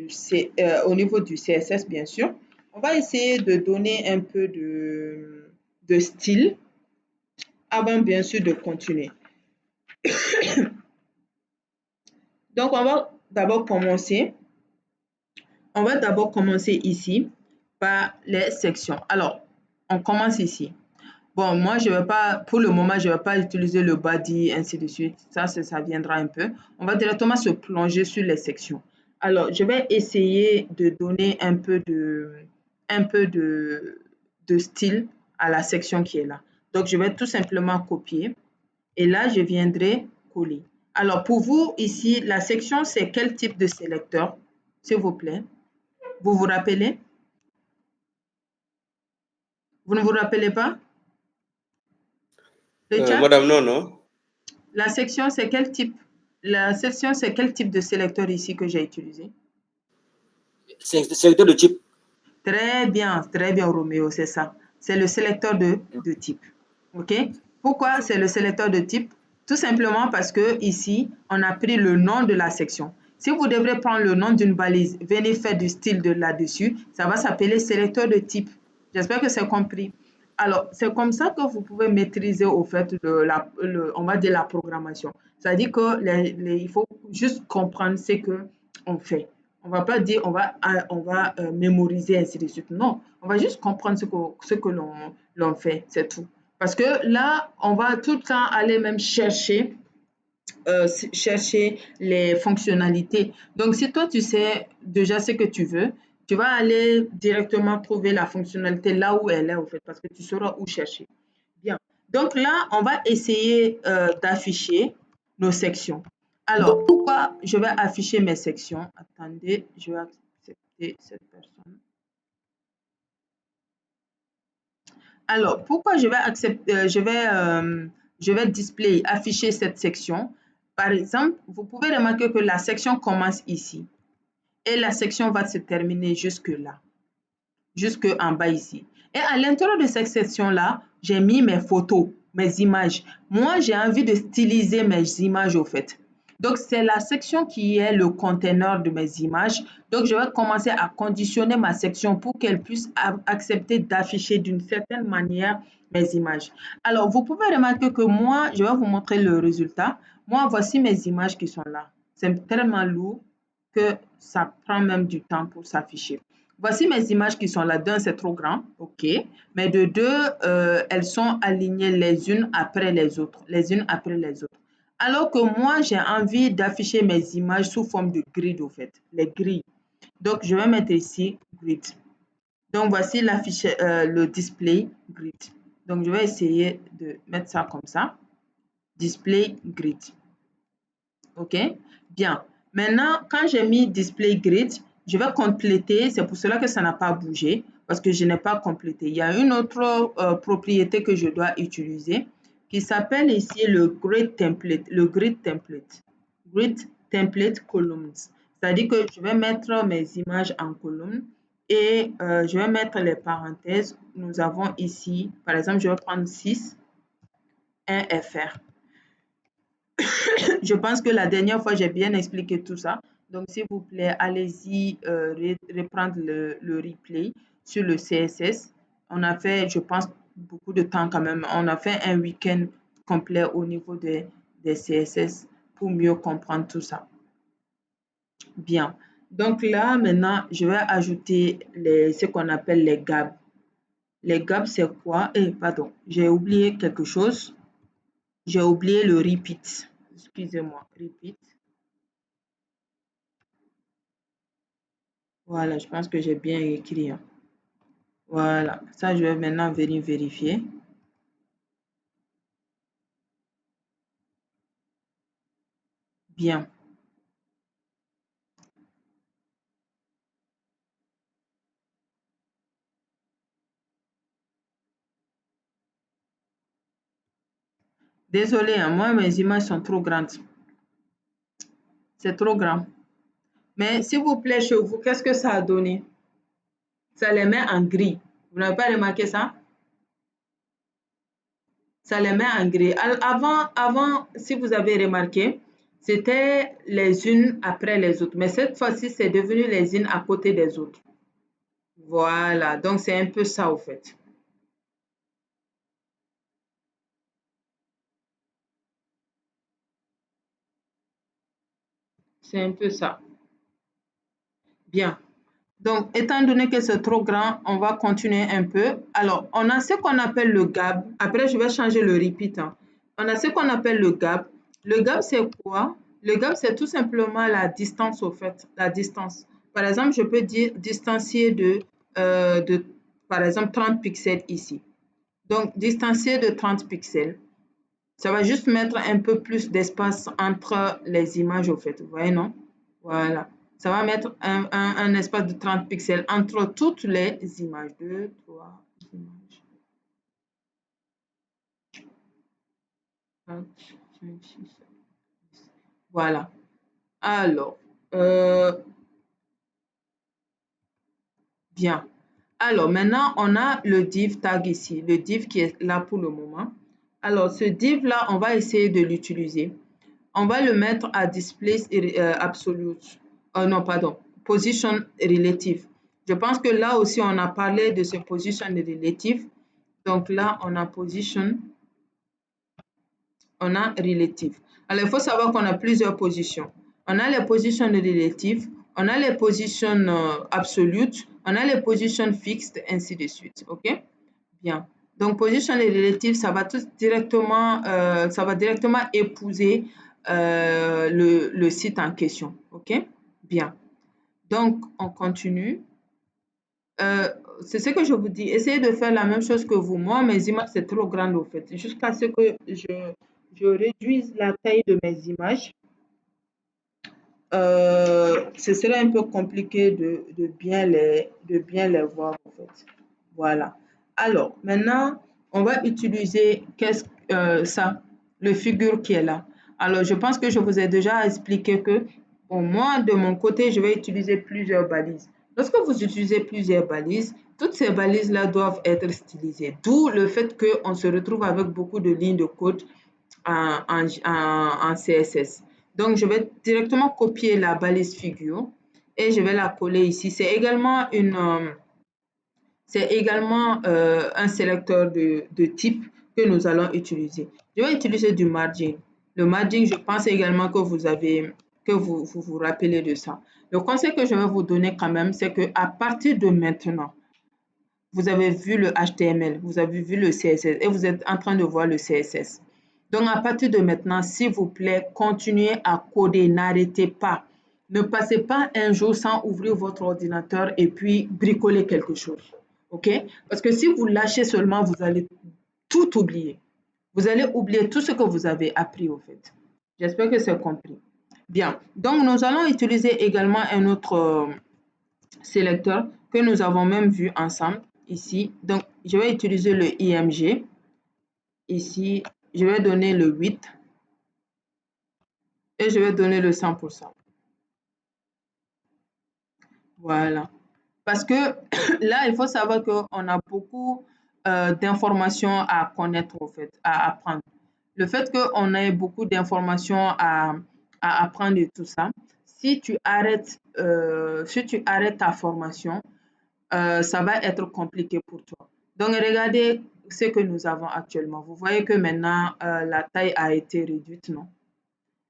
A: CSS, bien sûr. On va essayer de donner un peu de style avant bien sûr de continuer. Donc, on va d'abord commencer ici par les sections. Alors, on commence ici. Bon, moi, je vais pas, pour le moment, je vais pas utiliser le body, ainsi de suite. Ça viendra un peu. On va directement se plonger sur les sections. Alors, je vais essayer de donner un peu de style à la section qui est là. Donc, je vais tout simplement copier. Et là, je viendrai coller. Alors, pour vous, ici, la section, c'est quel type de sélecteur, s'il vous plaît? Vous vous rappelez? Vous ne vous rappelez pas? Le chat?
C: Madame, non.
A: La section, c'est quel type? La section, c'est quel type de sélecteur ici que j'ai utilisé?
C: C'est sélecteur de type.
A: Très bien, Roméo, c'est ça. C'est le sélecteur de type. OK? Pourquoi c'est le sélecteur de type? Tout simplement parce que ici, on a pris le nom de la section. Si vous devrez prendre le nom d'une balise, venez faire du style de là-dessus, ça va s'appeler sélecteur de type. J'espère que c'est compris. Alors, c'est comme ça que vous pouvez maîtriser au fait on va dire la programmation. C'est-à-dire que il faut juste comprendre ce qu'on fait. On va pas dire on va mémoriser ainsi de suite. Non, on va juste comprendre ce que l'on fait, c'est tout. Parce que là, on va tout le temps aller même chercher les fonctionnalités. Donc, si toi, tu sais déjà ce que tu veux, tu vas aller directement trouver la fonctionnalité là où elle est, en fait, parce que tu sauras où chercher. Bien. Donc là, on va essayer d'afficher nos sections. Alors, pourquoi je vais afficher mes sections? Attendez, je vais accepter cette personne. Alors, pourquoi je vais afficher cette section? Par exemple, vous pouvez remarquer que la section commence ici et la section va se terminer jusque là, jusque en bas ici. Et à l'intérieur de cette section-là, j'ai mis mes photos, mes images. Moi, j'ai envie de styliser mes images au fait. Donc, c'est la section qui est le conteneur de mes images. Donc, je vais commencer à conditionner ma section pour qu'elle puisse accepter d'afficher d'une certaine manière mes images. Alors, vous pouvez remarquer que moi, je vais vous montrer le résultat. Moi, voici mes images qui sont là. C'est tellement lourd que ça prend même du temps pour s'afficher. Voici mes images qui sont là. D'un, c'est trop grand, ok. Mais de deux, elles sont alignées les unes après les autres, les unes après les autres. Alors que moi, j'ai envie d'afficher mes images sous forme de grid, au fait, les grilles. Donc, je vais mettre ici grid. Donc, voici le display grid. Donc, je vais essayer de mettre ça comme ça. Display grid. OK? Bien. Maintenant, quand j'ai mis display grid, je vais compléter. C'est pour cela que ça n'a pas bougé parce que je n'ai pas complété. Il y a une autre propriété que je dois utiliser qui s'appelle ici le grid template. Le grid template. Grid template columns. C'est-à-dire que je vais mettre mes images en colonne et je vais mettre les parenthèses. Nous avons ici, par exemple, je vais prendre 6, 1 FR. Je pense que la dernière fois, j'ai bien expliqué tout ça. Donc, s'il vous plaît, allez-y reprendre le replay sur le CSS. On a fait, je pense, beaucoup de temps quand même. On a fait un week-end complet au niveau des CSS pour mieux comprendre tout ça. Bien. Donc là, maintenant, je vais ajouter ce qu'on appelle les gaps. Les gaps, c'est quoi? Pardon, j'ai oublié quelque chose. J'ai oublié le repeat. Excusez-moi, repeat. Voilà, je pense que j'ai bien écrit. Voilà, ça, je vais maintenant venir vérifier. Bien. Désolée, moi, mes images sont trop grandes. C'est trop grand. Mais s'il vous plaît, chez vous, qu'est-ce que ça a donné? Ça les met en gris. Vous n'avez pas remarqué ça? Ça les met en gris. Avant, si vous avez remarqué, c'était les unes après les autres. Mais cette fois-ci, c'est devenu les unes à côté des autres. Voilà, donc c'est un peu ça au fait. C'est un peu ça. Bien. Donc, étant donné que c'est trop grand, on va continuer un peu. Alors, on a ce qu'on appelle le gap. Après, je vais changer le repeat. Hein. On a ce qu'on appelle le gap. Le gap, c'est quoi? Le gap, c'est tout simplement la distance, au fait. La distance. Par exemple, je peux dire distancier par exemple, 30 pixels ici. Donc, distancier de 30 pixels. Ça va juste mettre un peu plus d'espace entre les images, au fait. Vous voyez, non? Voilà. Ça va mettre un espace de 30 pixels entre toutes les images. 2, 3 images. 4, 5, 6, 7. Voilà. Alors, bien. Alors, maintenant, on a le div tag ici. Le div qui est là pour le moment. Alors, ce div-là, on va essayer de l'utiliser. On va le mettre à display absolute. Non, pardon, position relative. Je pense que là aussi, on a parlé de ce position relative. Donc là, on a position, on a relative. Alors, il faut savoir qu'on a plusieurs positions. On a les positions relatives, on a les positions absolutes, on a les positions fixed, ainsi de suite. OK? Bien. Donc, position relative, ça va directement épouser le site en question. OK? Bien. Donc, on continue. C'est ce que je vous dis. Essayez de faire la même chose que vous. Moi, mes images, c'est trop grand au fait. Jusqu'à ce que je réduise la taille de mes images. Ce serait un peu compliqué de bien les voir en fait. Voilà. Alors, maintenant, on va utiliser ça, le figure qui est là. Alors, je pense que je vous ai déjà expliqué que, bon, moi, de mon côté, je vais utiliser plusieurs balises. Lorsque vous utilisez plusieurs balises, toutes ces balises-là doivent être stylisées. D'où le fait qu'on se retrouve avec beaucoup de lignes de code en CSS. Donc, je vais directement copier la balise figure et je vais la coller ici. C'est également un sélecteur de type que nous allons utiliser. Je vais utiliser du margin. Le margin, je pense également que vous rappelez de ça. Le conseil que je vais vous donner quand même, c'est qu'à partir de maintenant, vous avez vu le HTML, vous avez vu le CSS et vous êtes en train de voir le CSS. Donc, à partir de maintenant, s'il vous plaît, continuez à coder, n'arrêtez pas. Ne passez pas un jour sans ouvrir votre ordinateur et puis bricoler quelque chose. OK? Parce que si vous lâchez seulement, vous allez tout oublier. Vous allez oublier tout ce que vous avez appris au fait. J'espère que c'est compris. Bien. Donc, nous allons utiliser également un autre sélecteur que nous avons même vu ensemble ici. Donc, je vais utiliser le IMG. Ici, je vais donner le 8 et je vais donner le 100%. Voilà. Parce que là, il faut savoir qu'on a beaucoup d'informations à connaître, au fait, à apprendre. Le fait qu'on ait beaucoup d'informations à apprendre et tout ça, si tu arrêtes ta formation, ça va être compliqué pour toi. Donc, regardez ce que nous avons actuellement. Vous voyez que maintenant, la taille a été réduite, non?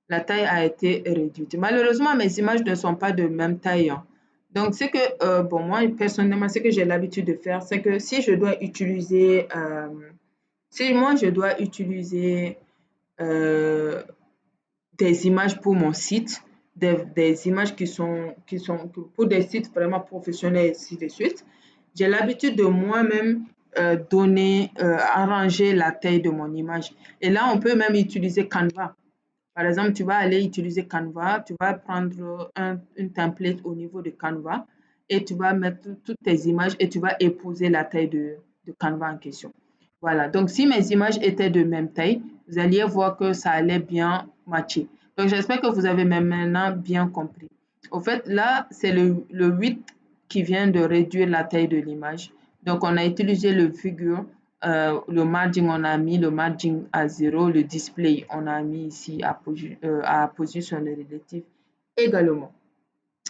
A: La taille a été réduite. Malheureusement, mes images ne sont pas de même taille. Hein. Donc, bon, moi, personnellement, ce que j'ai l'habitude de faire, c'est que si je dois utiliser, des images pour mon site, des images qui sont pour des sites vraiment professionnels et ainsi de suite, j'ai l'habitude de moi-même arranger la taille de mon image. Et là, on peut même utiliser Canva. Par exemple, tu vas aller utiliser Canva, tu vas prendre une template au niveau de Canva et tu vas mettre toutes tes images et tu vas épouser la taille de Canva en question. Voilà, donc si mes images étaient de même taille, vous alliez voir que ça allait bien matcher. Donc j'espère que vous avez maintenant bien compris. Au fait, là, c'est le 8 qui vient de réduire la taille de l'image. Donc on a utilisé le figure, le margin, on a mis le margin à 0, le display, on a mis ici à position relative également.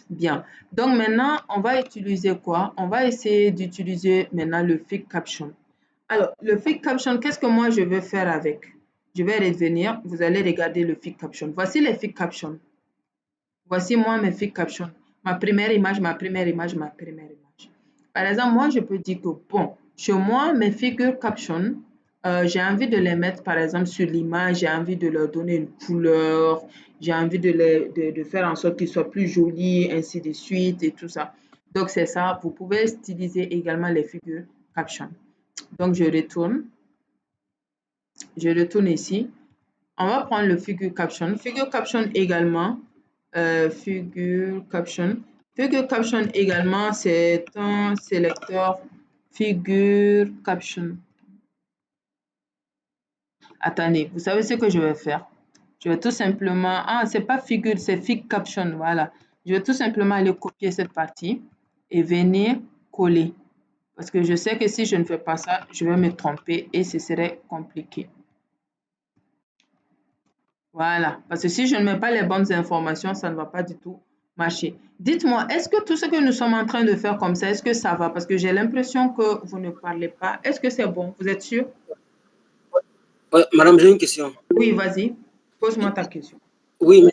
A: Bien. Donc maintenant, on va utiliser quoi? On va essayer d'utiliser maintenant le fig caption. Alors, le fig caption, qu'est-ce que moi je vais faire avec? Je vais revenir, vous allez regarder le fig caption. Voici les fig captions. Voici moi mes figures caption. Ma première image, ma première image, ma première image. Par exemple, moi, je peux dire que, bon, chez moi, mes figures caption, j'ai envie de les mettre, par exemple, sur l'image, j'ai envie de leur donner une couleur, j'ai envie de faire en sorte qu'ils soient plus jolis, ainsi de suite, et tout ça. Donc, c'est ça. Vous pouvez styliser également les figures caption. Donc, je retourne ici. On va prendre le figure caption. Figure caption également. Figure caption. Figure caption également, c'est un sélecteur figure caption. Attendez, vous savez ce que je vais faire? Je vais tout simplement... Ah, c'est pas figure, c'est fig caption. Voilà. Je vais tout simplement aller copier cette partie et venir coller. Parce que je sais que si je ne fais pas ça, je vais me tromper et ce serait compliqué. Voilà, parce que si je ne mets pas les bonnes informations, ça ne va pas du tout marcher. Dites-moi, est-ce que tout ce que nous sommes en train de faire comme ça, est-ce que ça va? Parce que j'ai l'impression que vous ne parlez pas. Est-ce que c'est bon? Vous êtes sûr?
C: Ouais, madame, j'ai une question.
A: Oui, vas-y. Pose-moi ta question.
C: Oui,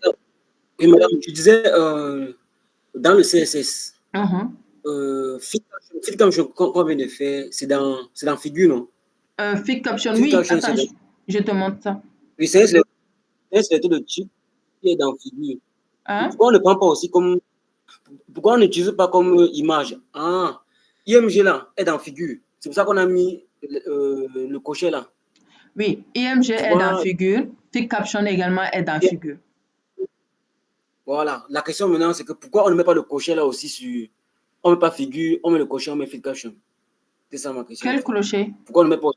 C: madame, tu disais dans le CSS,
A: Mhm.
C: Fit Caption qu'on vient de faire, c'est dans Figure, non?
A: Fig caption,
C: Fit
A: oui,
C: Caption,
A: attends,
C: c'est dans...
A: je te montre ça.
C: Oui, c'est un sélecteur de type qui est dans Figure.
A: Hein?
C: Pourquoi on ne prend pas aussi comme... Pourquoi on n'utilise pas comme image? Ah, IMG là est dans Figure. C'est pour ça qu'on a mis le crochet là.
A: Oui, IMG est dans
C: Pourquoi...
A: figure. Fig caption également est dans figure.
C: Voilà. La question maintenant, c'est que pourquoi on ne met pas le crochet là aussi sur... On ne met pas Figure, on met le crochet, on met Fit Caption. C'est ça ma question en
A: Quel
C: fait.
A: crochet?
C: Pourquoi on ne met pas...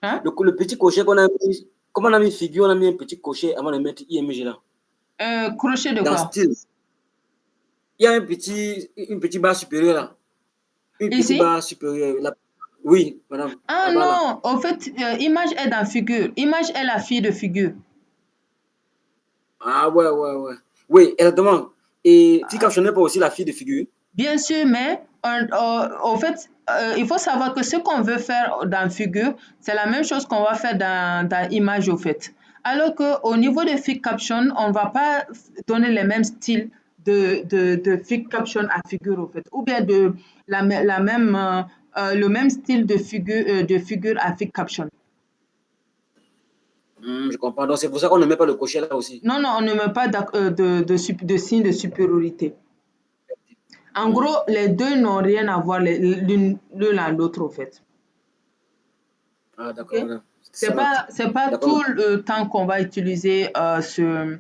A: Hein?
C: Le petit crochet qu'on a mis... Comme on a mis Figure, on a mis un petit crochet avant de mettre IMG là.
A: Crochet de
C: Dans
A: quoi?
C: Style, il y a une petite barre supérieure là. Une petite
A: Ici?
C: barre supérieure. Là. Oui, madame.
A: Ah
C: Là-bas là.
A: non, en fait, image est dans figure. Image est la fille de figure.
C: Ah ouais, ouais, ouais. Oui, exactement. Et Fit Caption n'est pas aussi la fille de Figure.
A: Bien sûr, mais en fait, il faut savoir que ce qu'on veut faire dans figure, c'est la même chose qu'on va faire dans image, au fait. Alors qu'au niveau de fig caption, on ne va pas donner les mêmes styles de fig caption à figure, au fait. Ou bien le même style de figure à fig caption.
C: Je comprends. Donc c'est pour ça qu'on ne met pas le crochet là aussi.
A: Non, non, on ne met pas de signe de supériorité. En gros, les deux n'ont rien à voir l'une à l'autre, au fait.
C: Ah
A: Ok?
C: d'accord, madame.
A: C'est pas
C: D'accord.
A: tout le temps qu'on va utiliser ce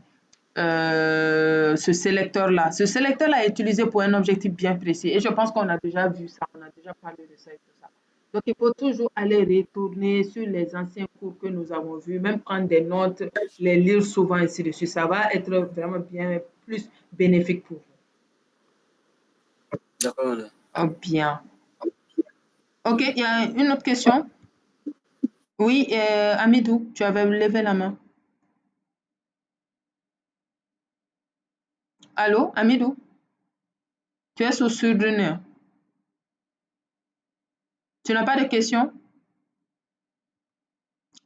A: sélecteur-là. Ce sélecteur-là est utilisé pour un objectif bien précis. Et je pense qu'on a déjà vu ça, on a déjà parlé de ça et tout ça. Donc, il faut toujours aller retourner sur les anciens cours que nous avons vus, même prendre des notes, les lire souvent, ainsi de suite. Ça va être vraiment bien plus bénéfique pour vous.
C: D'accord, madame.
A: Oh, bien. Ok, il y a une autre question? Oui, Amidou, tu avais levé la main. Allô, Amidou? Tu es sous surdrunner. Tu n'as pas de questions?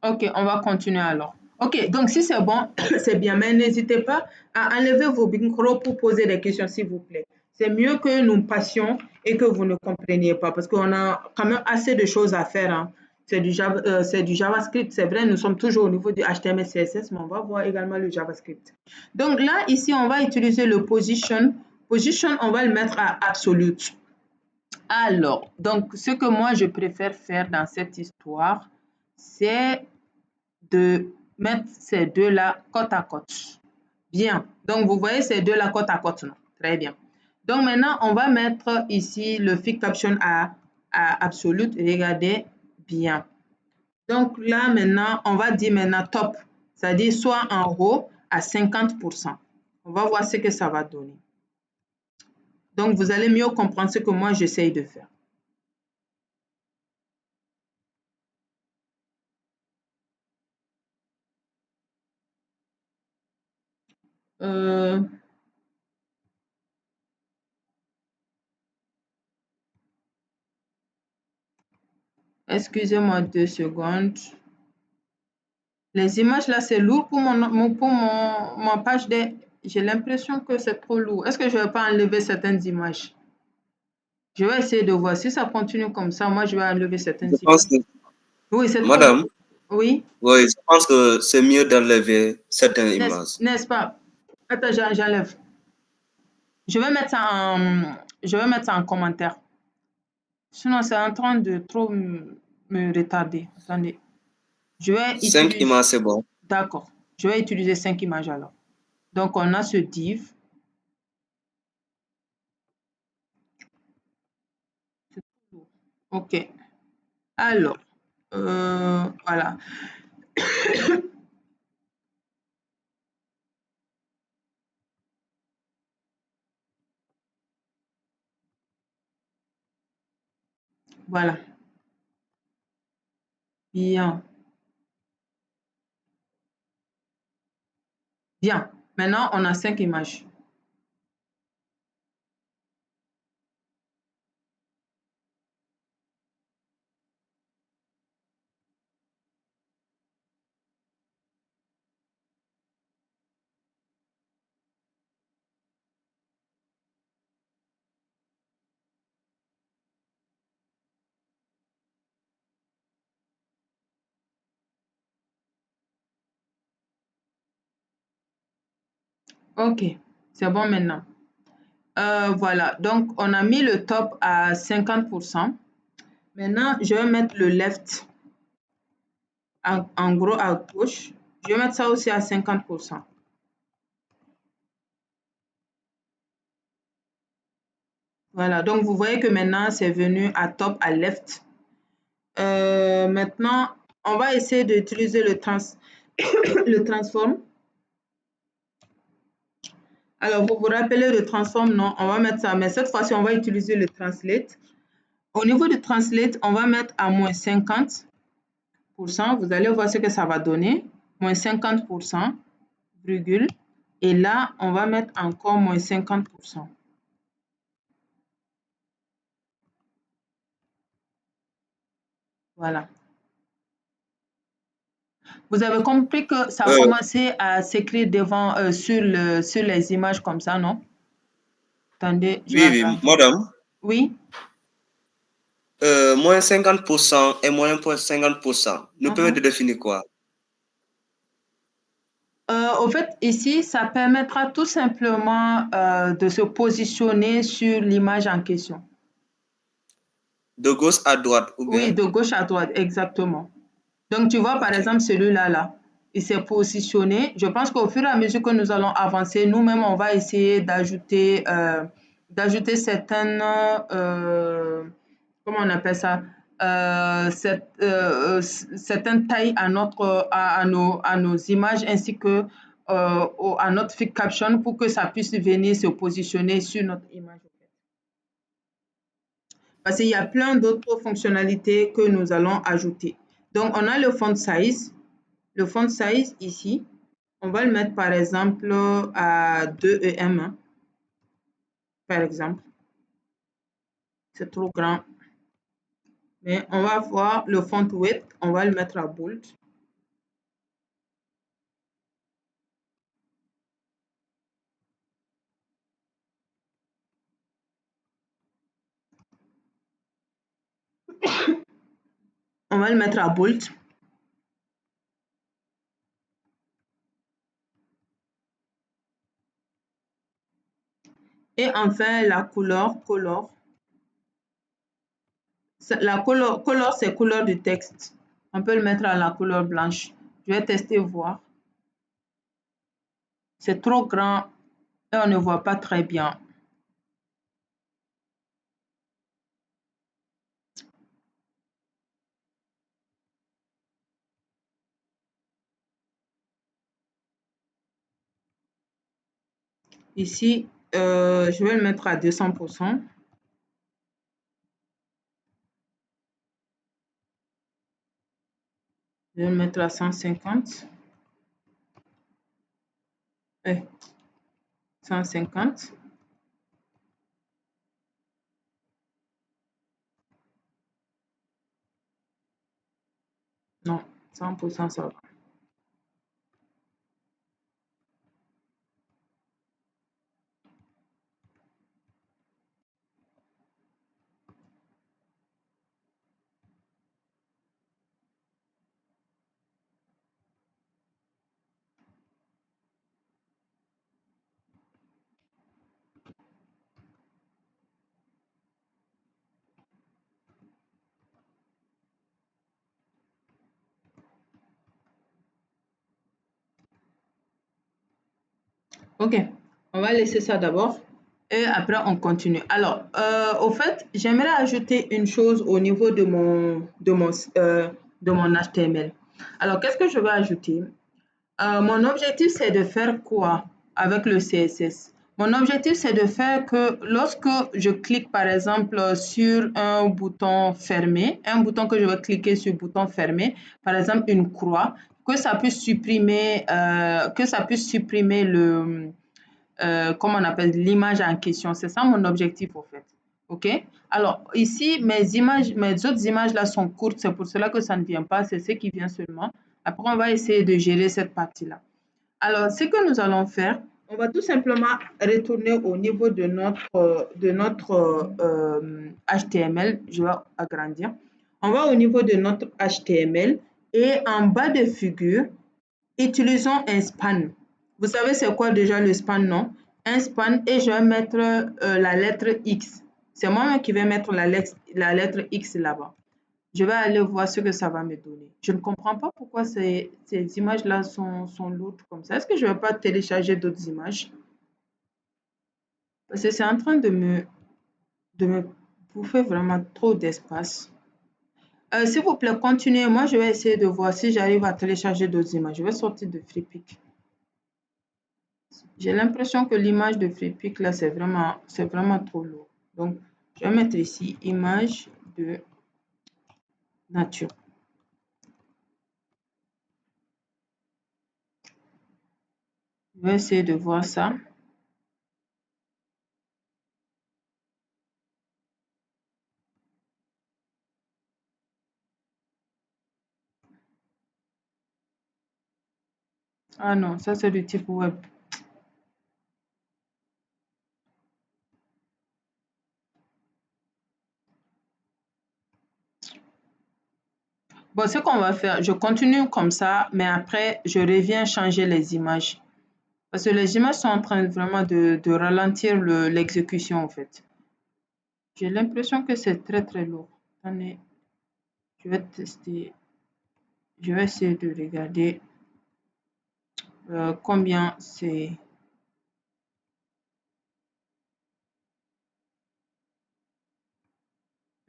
A: Ok, on va continuer alors. Ok, donc si c'est bon, c'est bien, mais n'hésitez pas à enlever vos micros pour poser des questions, s'il vous plaît. C'est mieux que nous passions et que vous ne compreniez pas, parce qu'on a quand même assez de choses à faire, hein. C'est du JavaScript, c'est vrai, nous sommes toujours au niveau du HTML, CSS, mais on va voir également le JavaScript. Donc là, ici, on va utiliser le position. Position, on va le mettre à absolute. Alors, donc, ce que moi, je préfère faire dans cette histoire, c'est de mettre ces deux-là côte à côte. Bien. Donc, vous voyez ces deux-là côte à côte, non? Très bien. Donc, maintenant, on va mettre ici le fig caption à absolute. Regardez bien. Donc, là, maintenant, on va dire maintenant top. C'est-à-dire soit en haut à 50%. On va voir ce que ça va donner. Donc, vous allez mieux comprendre ce que moi, j'essaye de faire. Excusez-moi 2 secondes. Les images là, c'est lourd pour ma page de j'ai l'impression que c'est trop lourd. Est-ce que je ne vais pas enlever certaines images? Je vais essayer de voir. Si ça continue comme ça, moi, je vais enlever certaines
C: Je pense
A: images.
C: que,
A: Oui, c'est trop
C: madame,
A: lourd. Oui,
C: oui, je pense que c'est mieux d'enlever certaines images.
A: n'est-ce pas? Attends, j'enlève. Je vais mettre ça en commentaire. Sinon, c'est en train de trop me retarder. Attendez. Je vais
C: 5
A: utiliser.
C: images, c'est bon.
A: D'accord. Je vais utiliser 5 images alors. Donc, on a ce div. OK. Alors, voilà. Voilà. Bien. Bien. Maintenant, on a 5 images. OK. C'est bon maintenant. Voilà. Donc, on a mis le top à 50%. Maintenant, je vais mettre le left en gros à gauche. Je vais mettre ça aussi à 50%. Voilà. Donc, vous voyez que maintenant, c'est venu à top, à left. Maintenant, on va essayer d'utiliser le transform. Alors, vous vous rappelez le transform, non? On va mettre ça, mais cette fois-ci, on va utiliser le translate. Au niveau du translate, on va mettre à moins 50%. Vous allez voir ce que ça va donner. Moins 50%, virgule. Et là, on va mettre encore moins 50%. Voilà. Vous avez compris que ça a commencé à s'écrire devant, sur les images comme ça, non? Attendez, je vais
C: Oui, oui,
A: agrandir.
C: madame,
A: Oui?
C: moins 50% et moins 50%. Nous permet de définir quoi?
A: Au fait, ici, ça permettra tout simplement de se positionner sur l'image en question.
C: De gauche à droite ou
A: Oui,
C: bien?
A: de gauche à droite, exactement. Donc, tu vois, par exemple, celui-là, là, il s'est positionné. Je pense qu'au fur et à mesure que nous allons avancer, nous-mêmes, on va essayer d'ajouter certaines, comment on appelle ça, certaines tailles à nos images ainsi que à notre feed caption pour que ça puisse venir se positionner sur notre image. Parce qu'il y a plein d'autres fonctionnalités que nous allons ajouter. Donc, on a le font size. Le font size ici, on va le mettre par exemple à 2 EM, par exemple. C'est trop grand. Mais on va voir le font width, on va le mettre à bold. On va le mettre à bold. Et enfin, la couleur. La couleur, c'est couleur du texte. On peut le mettre à la couleur blanche. Je vais tester, voir. C'est trop grand et on ne voit pas très bien. Ici, je vais le mettre à 200%. Je vais le mettre à 150. 150. Non, 100%, ça va. Ok, on va laisser ça d'abord et après on continue. Alors, au fait, j'aimerais ajouter une chose au niveau de mon HTML. Alors, qu'est-ce que je vais ajouter? Mon objectif, c'est de faire quoi avec le CSS? Mon objectif, c'est de faire que lorsque je clique, par exemple, sur un bouton fermé, un bouton que je vais cliquer sur bouton fermé, par exemple une croix, que ça puisse supprimer comment on appelle, l'image en question. C'est ça mon objectif, au fait. OK? Alors, ici, mes autres images là sont courtes. C'est pour cela que ça ne vient pas. C'est ce qui vient seulement. Après, on va essayer de gérer cette partie-là. Alors, ce que nous allons faire, on va tout simplement retourner au niveau de notre HTML. Je vais agrandir. On va au niveau de notre HTML et en bas de figure, utilisons un span. Vous savez c'est quoi déjà le span, non? Un span et je vais mettre la lettre X. C'est moi qui vais mettre la lettre X là-bas. Je vais aller voir ce que ça va me donner. Je ne comprends pas pourquoi ces images-là sont lourdes comme ça. Est-ce que je ne vais pas télécharger d'autres images? Parce que c'est en train de me bouffer vraiment trop d'espace. S'il vous plaît, continuez. Moi, je vais essayer de voir si j'arrive à télécharger d'autres images. Je vais sortir de FreePic. J'ai l'impression que l'image de FreePic, là, c'est vraiment trop lourd. Donc, je vais mettre ici image de nature. Je vais essayer de voir ça. Ah non, ça c'est du type web. Bon, ce qu'on va faire, je continue comme ça, mais après, je reviens changer les images. Parce que les images sont en train vraiment de ralentir l'exécution, en fait. J'ai l'impression que c'est très, très lourd. Attendez, je vais tester. Je vais essayer de regarder combien c'est.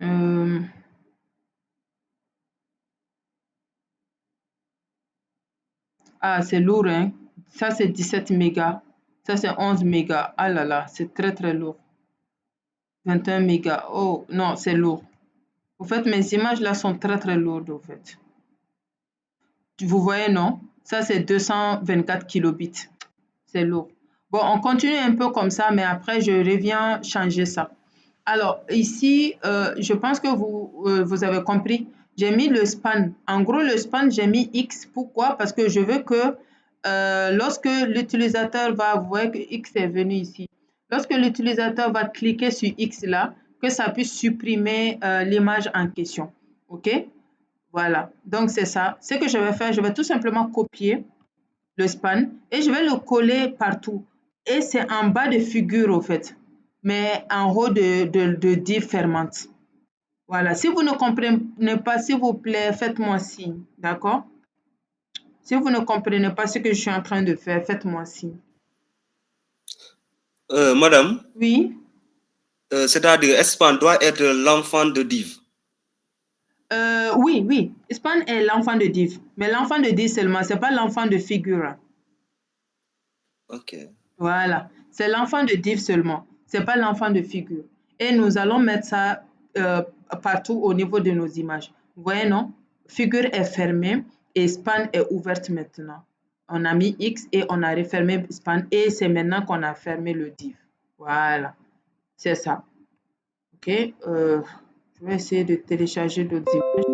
A: Euh, ah, c'est lourd, hein. Ça, c'est 17 mégas. Ça, c'est 11 mégas. Ah là là, c'est très, très lourd. 21 mégas. Oh, non, c'est lourd. En fait, mes images là sont très, très lourdes, en fait. Vous voyez, non? Ça, c'est 224 kilobits. C'est lourd. Bon, on continue un peu comme ça, mais après, je reviens changer ça. Alors, ici, je pense que vous avez compris. J'ai mis le span. En gros, le span, j'ai mis X. Pourquoi? Parce que je veux que lorsque l'utilisateur va voir que X est venu ici, lorsque l'utilisateur va cliquer sur X là, que ça puisse supprimer l'image en question. OK? Voilà. Donc, c'est ça. Ce que je vais faire, je vais tout simplement copier le span et je vais le coller partout. Et c'est en bas de figure, au fait, mais en haut de div fermante. Voilà. Si vous ne comprenez pas, s'il vous plaît, faites-moi signe. D'accord? Si vous ne comprenez pas ce que je suis en train de faire, faites-moi signe.
C: Madame,
A: Oui?
C: c'est-à-dire, span doit être l'enfant de div.
A: Oui, oui. Span est l'enfant de div. Mais l'enfant de div seulement, ce n'est pas l'enfant de figure.
C: Ok.
A: Voilà, c'est l'enfant de div seulement, c'est pas l'enfant de figure. Et nous allons mettre ça partout au niveau de nos images. Vous voyez, non? Figure est fermée et span est ouverte maintenant. On a mis X et on a refermé span et c'est maintenant qu'on a fermé le div. Voilà, c'est ça. Ok, je vais essayer de télécharger d'autres images.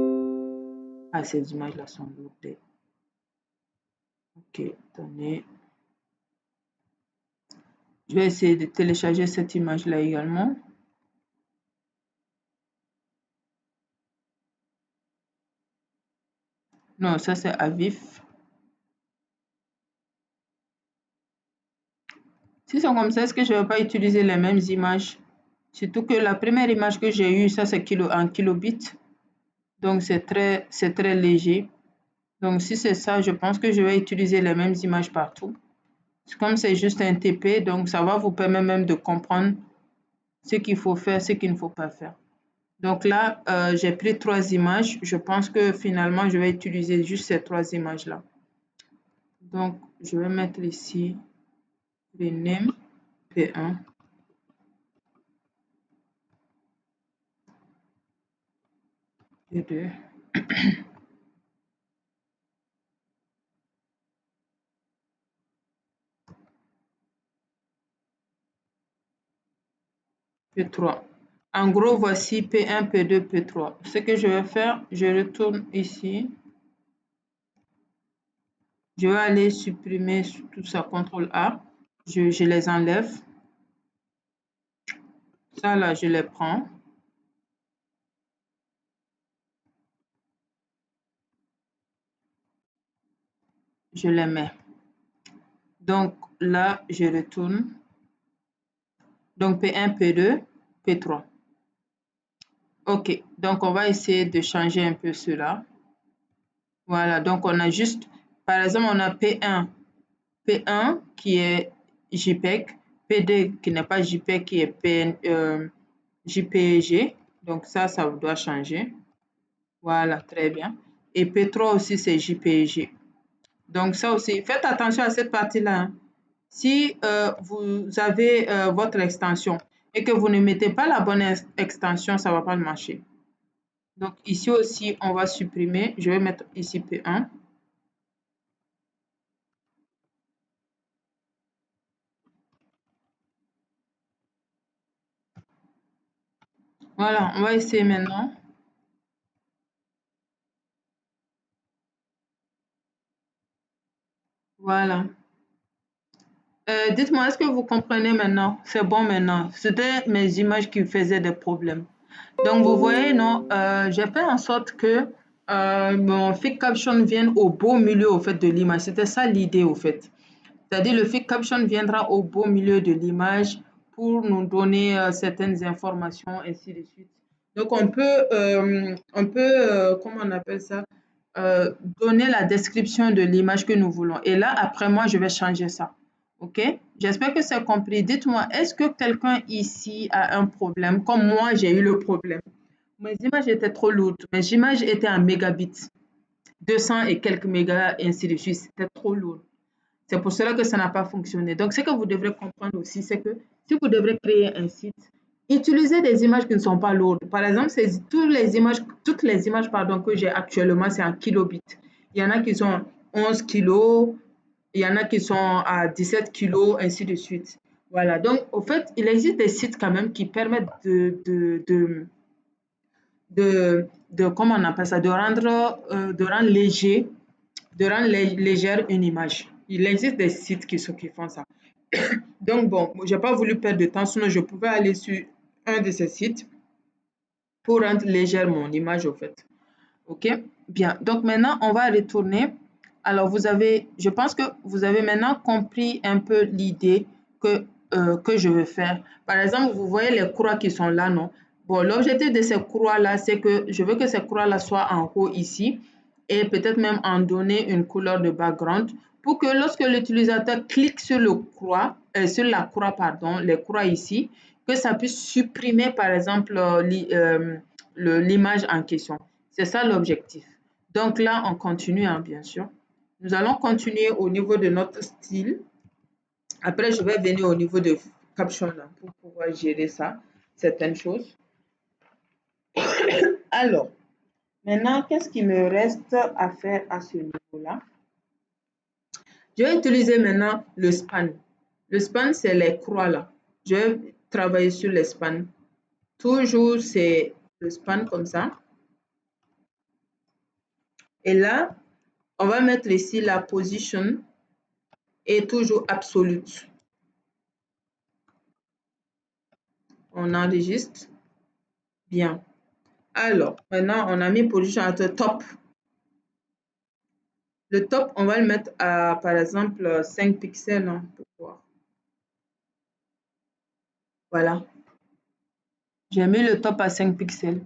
A: Ah, ces images-là sont lourdes. Ok, attendez. Je vais essayer de télécharger cette image-là également. Non, ça c'est à vif. Si c'est comme ça, est-ce que je ne vais pas utiliser les mêmes images? Surtout que la première image que j'ai eue, ça c'est en kilobits. Donc c'est très léger. Donc si c'est ça, je pense que je vais utiliser les mêmes images partout. Comme c'est juste un TP, donc ça va vous permettre même de comprendre ce qu'il faut faire, ce qu'il ne faut pas faire. Donc là, j'ai pris 3 images. Je pense que finalement, je vais utiliser juste ces 3 images-là. Donc, je vais mettre ici le name P1. P2. P3. En gros, voici P1, P2, P3. Ce que je vais faire, je retourne ici. Je vais aller supprimer tout ça, CTRL A. Je les enlève. Ça, là, je les prends. Je les mets. Donc, là, je retourne. Donc, P1, P2, P3. OK. Donc, on va essayer de changer un peu cela. Voilà. Donc, on a juste, par exemple, on a P1 qui est JPEG, P2 qui n'est pas JPEG, qui est JPG. Donc, ça doit changer. Voilà, très bien. Et P3 aussi, c'est JPG. Donc, ça aussi, faites attention à cette partie-là. Hein. Si vous avez votre extension et que vous ne mettez pas la bonne extension, ça ne va pas marcher. Donc, ici aussi, on va supprimer. Je vais mettre ici P1. Voilà, on va essayer maintenant. Voilà. Dites-moi, est-ce que vous comprenez maintenant? C'est bon maintenant. C'était mes images qui faisaient des problèmes. Donc, vous voyez, non, j'ai fait en sorte que mon fake caption vienne au beau milieu, au fait, de l'image. C'était ça l'idée, au fait. C'est-à-dire, le fake caption viendra au beau milieu de l'image pour nous donner certaines informations, ainsi de suite. Donc, comment on appelle ça? Euh, Donner la description de l'image que nous voulons. Et là, après moi, je vais changer ça. OK? J'espère que c'est compris. Dites-moi, est-ce que quelqu'un ici a un problème, comme moi, j'ai eu le problème? Mes images étaient trop lourdes. Mes images étaient en mégabits, 200 et quelques mégas, ainsi de suite. C'était trop lourd. C'est pour cela que ça n'a pas fonctionné. Donc, ce que vous devrez comprendre aussi, c'est que si vous devrez créer un site, utilisez des images qui ne sont pas lourdes. Par exemple, toutes les images pardon, que j'ai actuellement, c'est en kilobits. Il y en a qui sont 11 kilos, il y en a qui sont à 17 kilos, ainsi de suite. Voilà. Donc, au fait, il existe des sites quand même qui permettent comment on appelle ça, de rendre légère une image. Il existe des sites qui font ça. Donc, bon, je n'ai pas voulu perdre de temps, sinon je pouvais aller sur un de ces sites pour rendre légère mon image, au fait. OK? Bien. Donc, maintenant, on va retourner. Alors, je pense que vous avez maintenant compris un peu l'idée que je veux faire. Par exemple, vous voyez les croix qui sont là, non? Bon, l'objectif de ces croix-là, c'est que je veux que ces croix-là soient en haut ici et peut-être même en donner une couleur de background pour que lorsque l'utilisateur clique sur la croix, pardon, les croix ici, que ça puisse supprimer, par exemple, l'image en question. C'est ça l'objectif. Donc là, on continue, hein, bien sûr. Nous allons continuer au niveau de notre style. Après, je vais venir au niveau de caption là, pour pouvoir gérer ça, certaines choses. Alors, maintenant, qu'est-ce qui me reste à faire à ce niveau-là? Je vais utiliser maintenant le span. Le span, c'est les croix là. Je vais travailler sur les spans. Toujours, c'est le span comme ça. Et là, on va mettre ici la position et toujours absolute. On enregistre. Bien. Alors, maintenant, on a mis position at the top. Le top, on va le mettre à, par exemple, 5 pixels. Hein, pour voir. Voilà. J'ai mis le top à 5 pixels.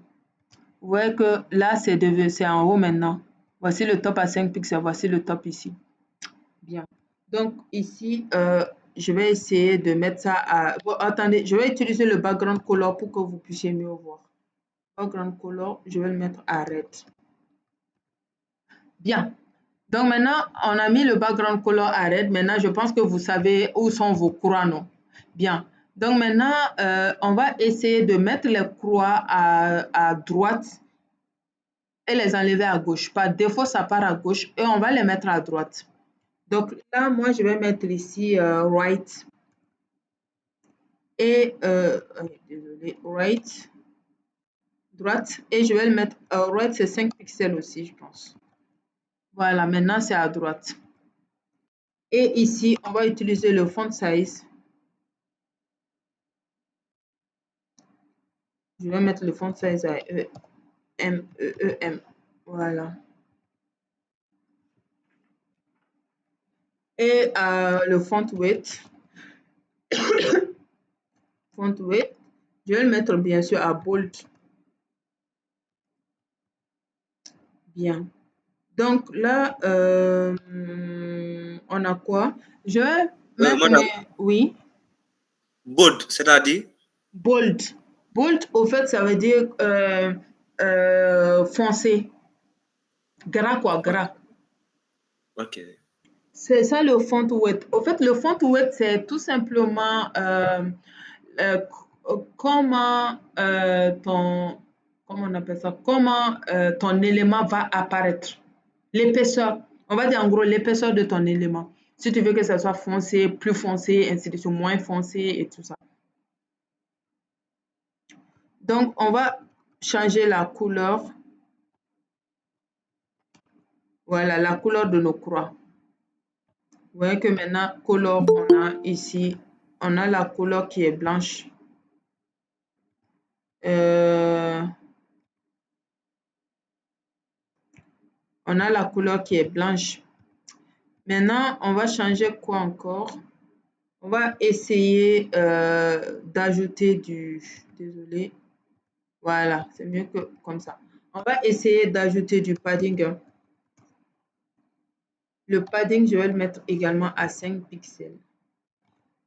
A: Vous voyez que là, c'est en haut maintenant. Voici le top à 5 pixels. Voici le top ici. Bien. Donc, ici, je vais essayer de mettre ça à... Bon, attendez, je vais utiliser le background color pour que vous puissiez mieux voir. Background color, je vais le mettre à red. Bien. Donc, maintenant, on a mis le background color à red. Maintenant, je pense que vous savez où sont vos croix, non? Bien. Donc, maintenant, on va essayer de mettre les croix à droite et les enlever à gauche. Par défaut, ça part à gauche et on va les mettre à droite. Donc là, moi, je vais mettre ici right et désolé, right, droite et je vais le mettre right, c'est 5 pixels aussi, je pense. Voilà, maintenant c'est à droite. Et ici, on va utiliser le font size. Je vais mettre le font size à EM. Voilà. Et le font width. Font width. Je vais le mettre bien sûr à bold. Bien. Donc là, on a quoi? Je vais mettre
C: Madame,
A: Oui,
C: bold, c'est-à-dire?
A: bold. Bold, au fait, ça veut dire foncé. Gras, quoi, gras.
C: Ok.
A: C'est ça le font width. Au fait, le font width, c'est tout simplement comment comment on appelle ça? Comment ton élément va apparaître. L'épaisseur. On va dire en gros l'épaisseur de ton élément. Si tu veux que ça soit foncé, plus foncé, ainsi de suite, moins foncé et tout ça. Donc, on va changer la couleur. Voilà, la couleur de nos croix. Vous voyez que maintenant, couleur, on a ici, on a la couleur qui est blanche. On a la couleur qui est blanche. Maintenant, on va changer quoi encore? On va essayer d'ajouter du... Désolé. Voilà, c'est mieux que comme ça. On va essayer d'ajouter du padding. Le padding, je vais le mettre également à 5 pixels.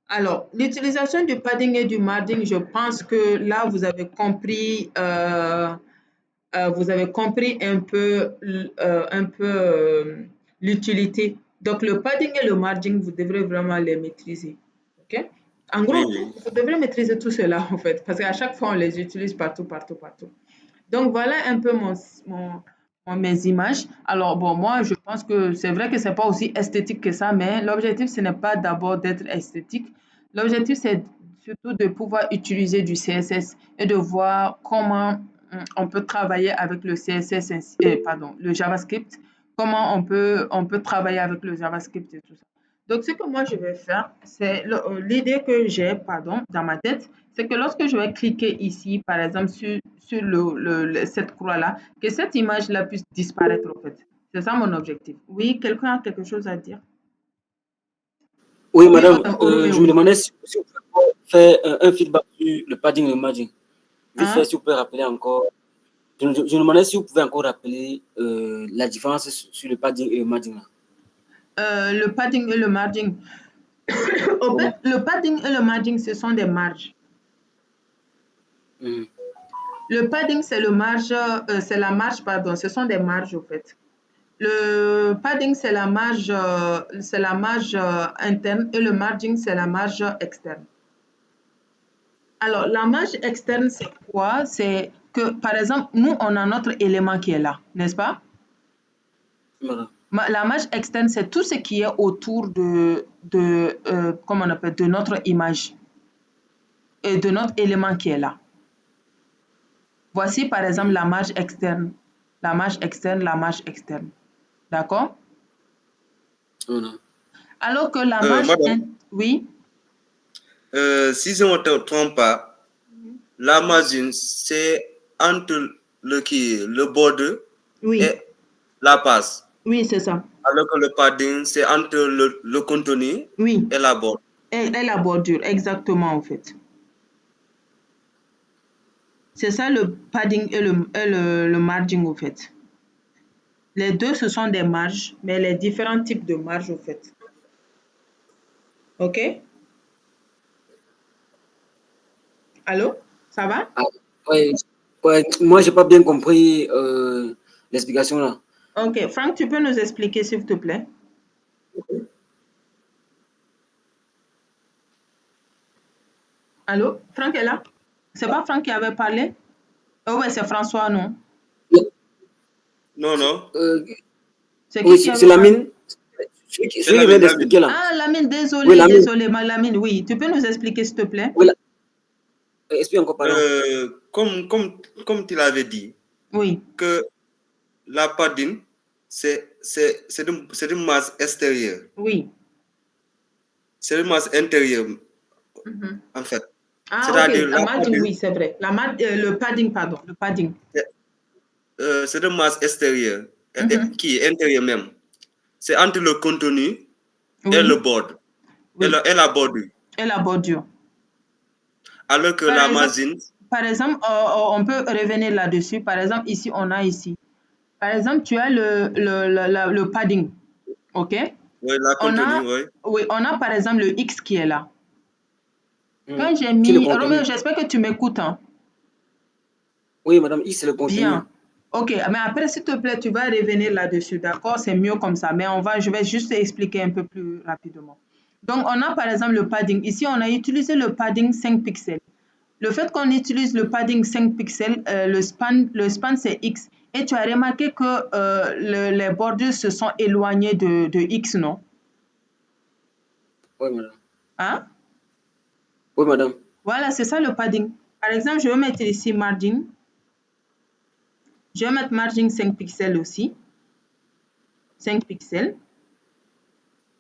A: Alors, l'utilisation du padding et du margin, je pense que là, vous avez compris un peu l'utilité. Donc, le padding et le margin, vous devrez vraiment les maîtriser. OK? En
C: Oui,
A: gros,
C: oui.
A: vous devrez maîtriser tout cela, en fait, parce qu'à chaque fois, on les utilise partout. Donc, voilà un peu mes images. Alors, bon, moi, je pense que c'est vrai que c'est pas aussi esthétique que ça, mais l'objectif, ce n'est pas d'abord d'être esthétique. L'objectif, c'est surtout de pouvoir utiliser du CSS et de voir comment on peut travailler avec le CSS, pardon, le JavaScript, comment on peut travailler avec le JavaScript et tout ça. Donc, ce que moi, je vais faire, c'est l'idée que j'ai, pardon, dans ma tête, c'est que lorsque je vais cliquer ici, par exemple, sur cette croix-là, que cette image-là puisse disparaître, en fait. C'est ça mon objectif. Oui, quelqu'un a quelque chose à dire?
C: Oui,
A: Oui,
C: madame,
A: madame Orome,
C: je me
A: oui.
C: demandais si vous pouvez faire un feedback sur le padding et le margin. Vite fait,
A: Hein?
C: si vous pouvez rappeler encore. Je me demandais si vous pouvez encore rappeler la différence sur le padding et le margin.
A: Le padding et le margin. Au fait, le padding et le margin, ce sont des marges.
C: Mhm.
A: Le padding, c'est la marge, pardon, ce sont des marges, au fait. Le padding, c'est la marge interne et le margin, c'est la marge externe. Alors, la marge externe, c'est quoi? C'est que, par exemple, nous, on a notre élément qui est là, n'est-ce pas?
C: Voilà.
A: La marge externe, c'est tout ce qui est autour comment on appelle, de notre image et de notre élément qui est là. Voici, par exemple, la marge externe, la marge externe, la marge externe. D'accord?
C: Voilà.
A: Alors que la marge...
C: Madame,
A: Oui?
C: si je ne me trompe pas, la margin, c'est entre le border
A: Oui,
C: et la passe.
A: oui, c'est ça.
C: Alors que le padding, c'est entre le contenu
A: Oui,
C: et la borne.
A: et la bordure, exactement, en fait. C'est ça le padding et le margin, au fait. Les deux, ce sont des marges, mais les différents types de marges, au fait. OK? Allô? Ça va?
C: Ah, ouais, ouais, moi, j'ai pas bien compris l'explication là.
A: OK. Franck, tu peux nous expliquer, s'il te plaît? Allô? Franck est là? C'est pas Franck qui avait parlé? Oh ouais, c'est François, non?
D: Non, non.
A: C'est
C: Oui,
A: qui
C: c'est
A: avait parlé?
C: Lamine. Celui qui
D: C'est
C: vient
D: Lamine,
C: d'expliquer là.
A: Ah, Lamine,
C: Oui, Lamine.
A: désolé, Lamine, oui. Tu peux nous expliquer, s'il te plaît?
C: Oui, explique encore, pardon.
D: Comme tu l'avais dit,
A: Oui.
D: que la padding, c'est une masse extérieure.
A: Oui.
D: C'est une masse intérieure,
A: Mhm.
D: en fait.
A: Ah, OK.
D: C'est-à-dire,
A: La
D: la
A: margin,
D: padding,
A: oui, c'est vrai. Le padding, pardon. Le padding.
D: c'est une masse extérieure,
A: Mhm.
D: qui est intérieure même. C'est entre le contenu et le
A: Oui.
D: board,
A: Oui.
D: et la bordure.
A: Et la bordure.
D: Alors que
A: Par
D: la
A: exemple,
D: margin,
A: on peut revenir là-dessus. Par exemple, ici, on a ici. Par exemple, tu as le padding. OK?
D: oui, la
A: On
D: contenu,
A: a,
D: oui.
A: oui, on a par exemple le X qui est là. Quand j'ai
C: Qui est le
A: mis, Roméo,
C: contenu?
A: j'espère que tu m'écoutes, hein.
C: Oui, madame, I, c'est le contenu.
A: Bien. OK, mais après, s'il te plaît, tu vas revenir là-dessus, d'accord? C'est mieux comme ça, mais je vais juste expliquer un peu plus rapidement. Donc, on a par exemple le padding. Ici, on a utilisé le padding 5 pixels. Le fait qu'on utilise le padding 5 pixels, le span c'est X. Et tu as remarqué que les bordures se sont éloignées de X, non?
C: Oui, madame.
A: Hein?
C: Oui, madame.
A: Voilà, c'est ça le padding. Par exemple, je vais mettre ici margin. Je vais mettre margin 5 pixels aussi. 5 pixels.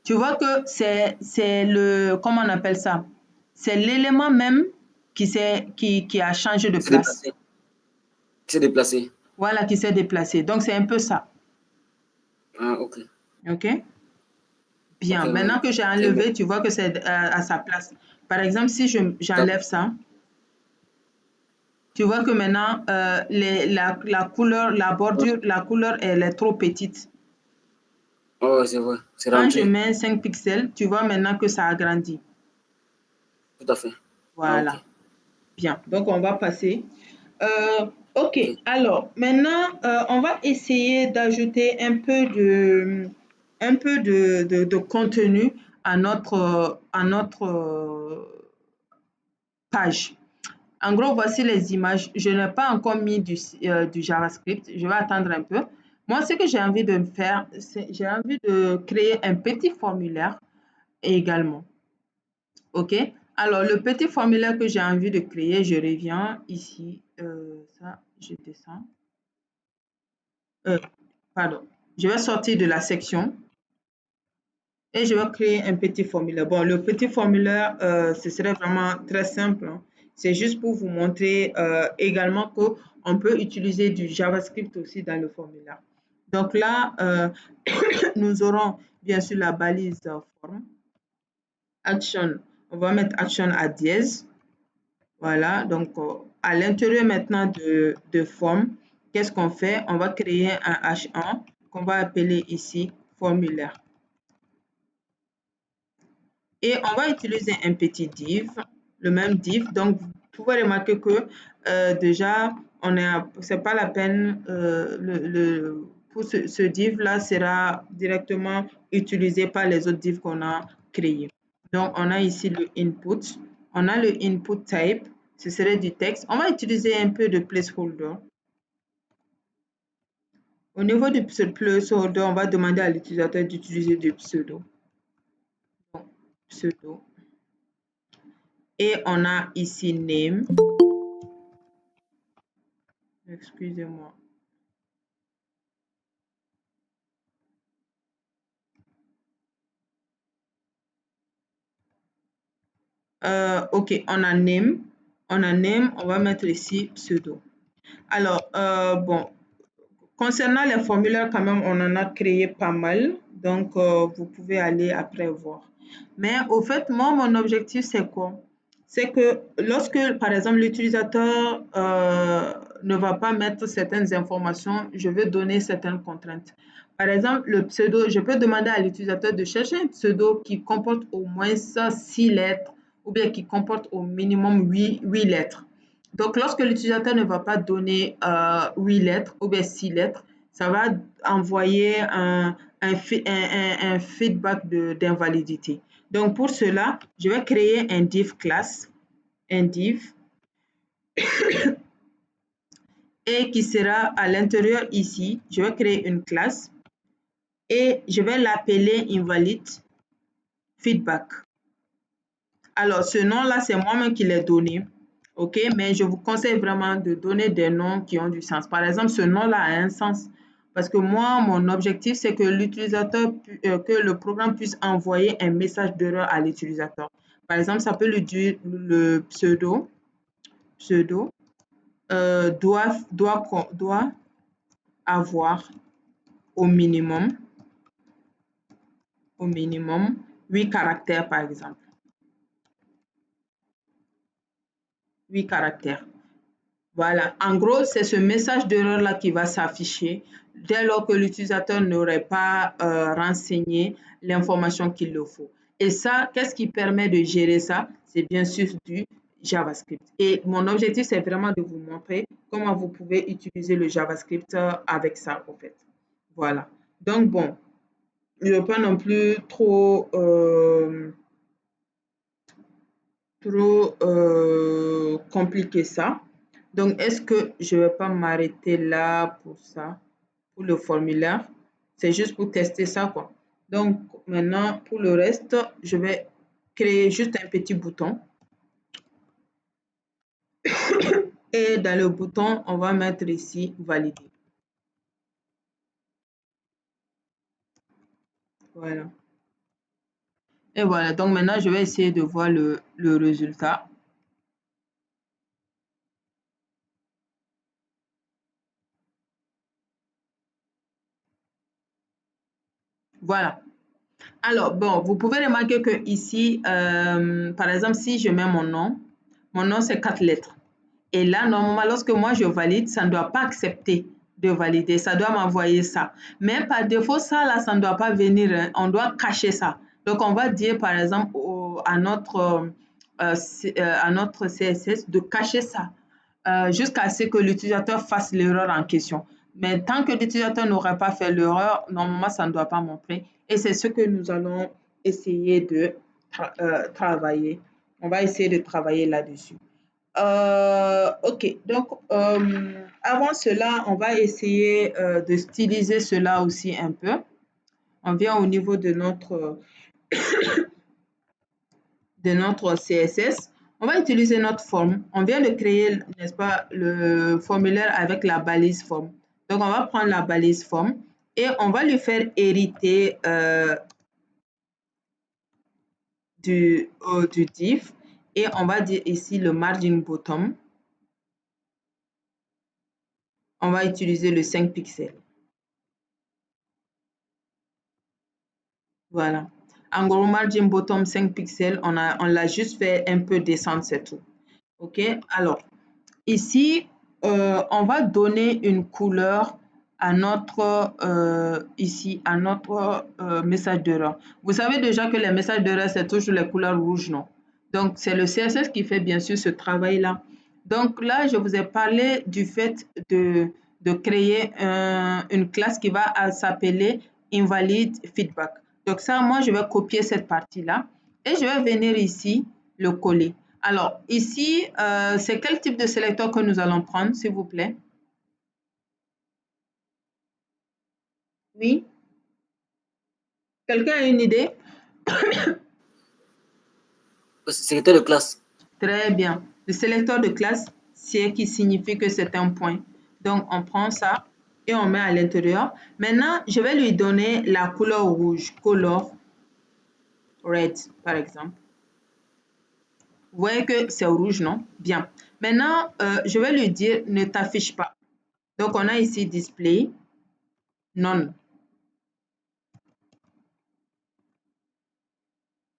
A: Tu vois que comment on appelle ça? C'est l'élément même qui a changé de
C: C'est
A: place.
C: déplacé. C'est déplacé.
A: Voilà, qui s'est déplacé. Donc, c'est un peu ça.
C: Ah, ok.
A: OK?
C: Ok,
A: Bien.
C: madame.
A: Maintenant que j'ai
C: C'est bon.
A: enlevé, tu vois que c'est à sa place. Par exemple, si j'enlève ça, tu vois que maintenant, la couleur, la bordure, la couleur, elle est trop petite.
C: Oh, c'est vrai. C'est
A: Quand je
C: rentré.
A: mets 5 pixels, tu vois maintenant que ça agrandit.
C: Tout à fait. Ah, ok.
A: Voilà. Bien. Donc, on va passer. OK.
C: Ok.
A: Alors, maintenant, on va essayer d'ajouter un peu de contenu à notre page. En gros, voici les images. Je n'ai pas encore mis du JavaScript. Je vais attendre un peu. Moi, ce que j'ai envie de faire, c'est j'ai envie de créer un petit formulaire également. OK? Alors, le petit formulaire que j'ai envie de créer, je reviens ici. Ça, je descends. Pardon. Je vais sortir de la section et je vais créer un petit formulaire. Bon, le petit formulaire, ce serait vraiment très simple, hein. C'est juste pour vous montrer également qu'on peut utiliser du JavaScript aussi dans le formulaire. Donc là, nous aurons bien sûr la balise form. Action, on va mettre action à dièse. Voilà, donc à l'intérieur maintenant de forme, qu'est-ce qu'on fait? On va créer un H1 qu'on va appeler ici formulaire. Et on va utiliser un petit div, le même div. Donc, vous pouvez remarquer que déjà, c'est pas la peine, pour ce div-là sera directement utilisé par les autres divs qu'on a créés. Donc, on a ici le input. On a le input type, ce serait du texte. On va utiliser un peu de placeholder. Au niveau du placeholder, on va demander à l'utilisateur d'utiliser du pseudo. Donc, pseudo. Et on a ici name. Excusez-moi. OK, on a name. On a name, on va mettre ici pseudo. Alors, bon, concernant les formulaires, quand même, on en a créé pas mal. Donc, vous pouvez aller après voir. Mais au fait, moi, mon objectif, c'est quoi? C'est que lorsque, par exemple, l'utilisateur ne va pas mettre certaines informations, je vais donner certaines contraintes. Par exemple, le pseudo, je peux demander à l'utilisateur de chercher un pseudo qui comporte au moins 6 lettres ou bien qui comporte au minimum 8 lettres. Donc, lorsque l'utilisateur ne va pas donner 8 lettres ou bien 6 lettres, ça va envoyer un feedback d'invalidité. Donc, pour cela, je vais créer un div class, un div, et qui sera à l'intérieur ici. Je vais créer une classe et je vais l'appeler invalid feedback. Alors, ce nom-là, c'est moi-même qui l'ai donné. OK, mais je vous conseille vraiment de donner des noms qui ont du sens. Par exemple, ce nom-là a un sens parce que moi, mon objectif, c'est que l'utilisateur, que le programme puisse envoyer un message d'erreur à l'utilisateur. Par exemple, ça peut lui dire le pseudo doit avoir au minimum 8 caractères, par exemple. 8 caractères. Voilà. En gros, c'est ce message d'erreur-là qui va s'afficher dès lors que l'utilisateur n'aurait pas renseigné l'information qu'il le faut. Et ça, qu'est-ce qui permet de gérer ça? C'est bien sûr du JavaScript. Et mon objectif, c'est vraiment de vous montrer comment vous pouvez utiliser le JavaScript avec ça, en fait. Voilà. Donc, bon, je ne veux pas non plus trop compliquer ça. Donc, est-ce que je ne vais pas m'arrêter là pour ça, pour le formulaire? C'est juste pour tester ça, quoi. Donc, maintenant, pour le reste, je vais créer juste un petit bouton. Et dans le bouton, on va mettre ici « Valider ». Voilà. Et voilà. Donc, maintenant, je vais essayer de voir le résultat. Voilà. Alors, bon, vous pouvez remarquer que ici, par exemple, si je mets mon nom, c'est 4 lettres. Et là, normalement, lorsque moi, je valide, ça ne doit pas accepter de valider. Ça doit m'envoyer ça. Mais par défaut, ça, là, ça ne doit pas venir. Hein. On doit cacher ça. Donc, on va dire, par exemple, à notre CSS de cacher ça jusqu'à ce que l'utilisateur fasse l'erreur en question. Mais tant que l'utilisateur n'aura pas fait l'erreur, normalement, ça ne doit pas montrer. Et c'est ce que nous allons essayer de travailler. On va essayer de travailler là-dessus. OK, donc avant cela, on va essayer de styliser cela aussi un peu. On vient au niveau de notre CSS. On va utiliser notre forme. On vient de créer, n'est-ce pas, le formulaire avec la balise forme. Donc, on va prendre la balise forme et on va lui faire hériter du div. Et on va dire ici le margin bottom. On va utiliser le 5 pixels. Voilà. En gros, margin bottom 5 pixels, on l'a juste fait un peu descendre, c'est tout. OK? Alors, ici, on va donner une couleur à notre, message d'erreur. Vous savez déjà que les messages d'erreur, c'est toujours les couleurs rouges, non? Donc, c'est le CSS qui fait bien sûr ce travail-là. Donc là, je vous ai parlé du fait de créer une classe qui va s'appeler invalid feedback. Donc ça, moi, je vais copier cette partie-là et je vais venir ici le coller. Alors, ici, c'est quel type de sélecteur que nous allons prendre, s'il vous plaît? Oui? Quelqu'un a une idée?
C: Sélecteur de classe.
A: Très bien. Le sélecteur de classe, c'est qui signifie que c'est un point. Donc, on prend ça et on met à l'intérieur. Maintenant, je vais lui donner la couleur rouge, color red, par exemple. Vous voyez que c'est rouge, non? Bien. Maintenant, je vais lui dire ne t'affiche pas. Donc, on a ici display, none.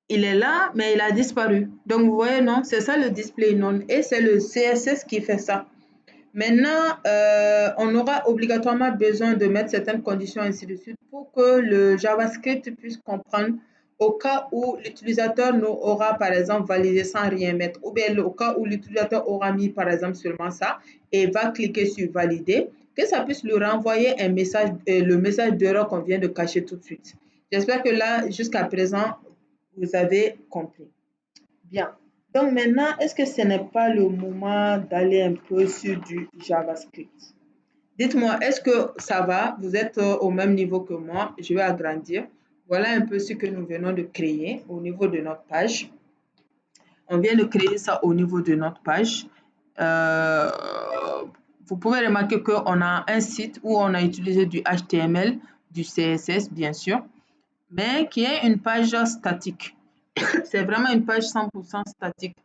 A: Il est là, mais il a disparu. Donc, vous voyez, non? C'est ça le display none. Et c'est le CSS qui fait ça. Maintenant, on aura obligatoirement besoin de mettre certaines conditions, ainsi de suite, pour que le JavaScript puisse comprendre au cas où l'utilisateur aura, par exemple, validé sans rien mettre, ou bien au cas où l'utilisateur aura mis, par exemple, seulement ça et va cliquer sur valider, que ça puisse lui renvoyer un message, le message d'erreur qu'on vient de cacher tout de suite. J'espère que là, jusqu'à présent, vous avez compris. Bien. Donc maintenant, est-ce que ce n'est pas le moment d'aller un peu sur du JavaScript? Dites-moi, est-ce que ça va? Vous êtes au même niveau que moi? Je vais agrandir. Voilà un peu ce que nous venons de créer au niveau de notre page. On vient de créer ça au niveau de notre page. Vous pouvez remarquer qu'on a un site où on a utilisé du HTML, du CSS bien sûr, mais qui est une page statique. C'est vraiment une page 100% statique.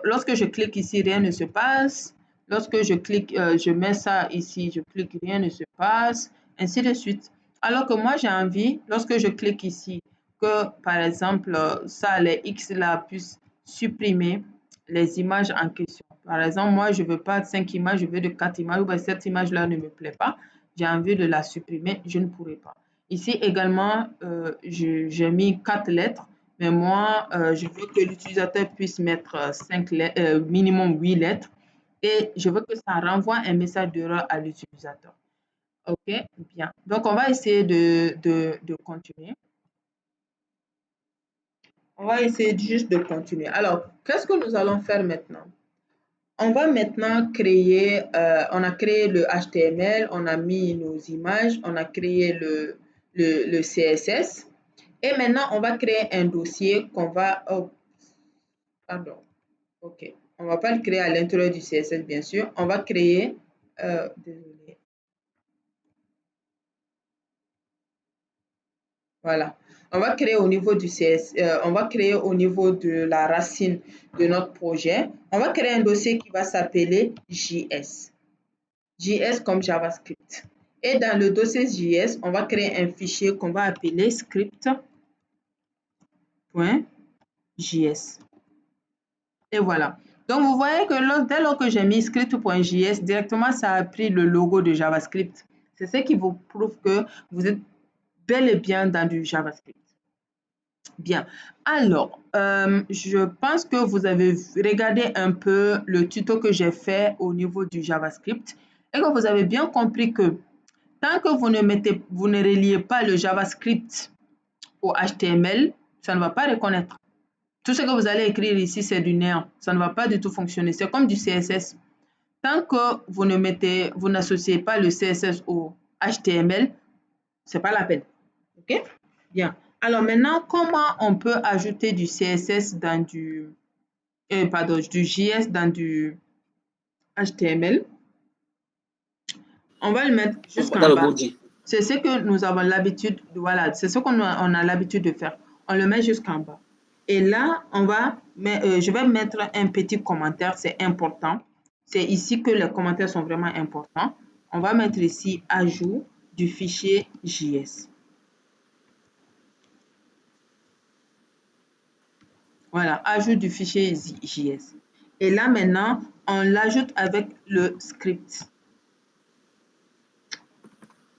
A: Lorsque je clique ici, rien ne se passe. Lorsque je clique, je mets ça ici, je clique, rien ne se passe, ainsi de suite. Alors que moi, j'ai envie, lorsque je clique ici, que par exemple, ça, les X là, puissent supprimer les images en question. Par exemple, moi, je ne veux pas 5 images, je veux de 4 images, ou bien cette image-là ne me plaît pas, j'ai envie de la supprimer, je ne pourrai pas. Ici également, j'ai mis 4 lettres. Mais moi, je veux que l'utilisateur puisse mettre minimum 8 lettres et je veux que ça renvoie un message d'erreur à l'utilisateur. OK, bien. Donc, on va essayer de continuer. On va essayer juste de continuer. Alors, qu'est-ce que nous allons faire maintenant? On va maintenant créer, on a créé le HTML, on a mis nos images, on a créé le CSS. Et maintenant, on va créer un dossier qu'on va... Oh, pardon. OK. On ne va pas le créer à l'intérieur du CSS, bien sûr. On va créer... désolé. Voilà. On va créer au niveau du CSS, on va créer au niveau de la racine de notre projet. On va créer un dossier qui va s'appeler JS. JS comme JavaScript. Et dans le dossier JS, on va créer un fichier qu'on va appeler script.js. Et voilà. Donc, vous voyez que dès lors que j'ai mis script.js, directement, ça a pris le logo de JavaScript. C'est ce qui vous prouve que vous êtes bel et bien dans du JavaScript. Bien. Alors, je pense que vous avez regardé un peu le tuto que j'ai fait au niveau du JavaScript et que vous avez bien compris que tant que vous ne reliez pas le JavaScript au HTML, ça ne va pas reconnaître. Tout ce que vous allez écrire ici, c'est du néant. Ça ne va pas du tout fonctionner. C'est comme du CSS. Tant que vous n'associez pas le CSS au HTML, c'est pas la peine. OK? Bien. Alors maintenant, comment on peut ajouter du CSS dans du JS dans du HTML? On va le mettre jusqu'en bas. C'est ce que nous avons l'habitude, voilà, c'est ce qu'on a l'habitude de faire. On le met jusqu'en bas. Et là, je vais mettre un petit commentaire, c'est important. C'est ici que les commentaires sont vraiment importants. On va mettre ici ajout du fichier JS. Voilà, ajout du fichier JS. Et là, maintenant, on l'ajoute avec le script.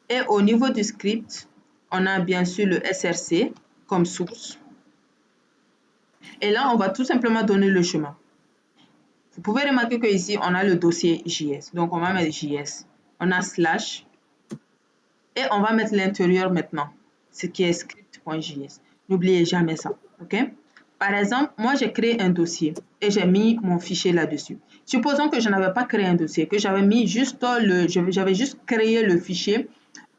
A: Et au niveau du script, on a bien sûr le SRC comme source. Et là, on va tout simplement donner le chemin. Vous pouvez remarquer qu'ici, on a le dossier JS. Donc, on va mettre JS. On a slash. Et on va mettre l'intérieur maintenant, ce qui est script.js. N'oubliez jamais ça. OK? Par exemple, moi, j'ai créé un dossier et j'ai mis mon fichier là-dessus. Supposons que je n'avais pas créé un dossier, que j'avais mis juste j'avais juste créé le fichier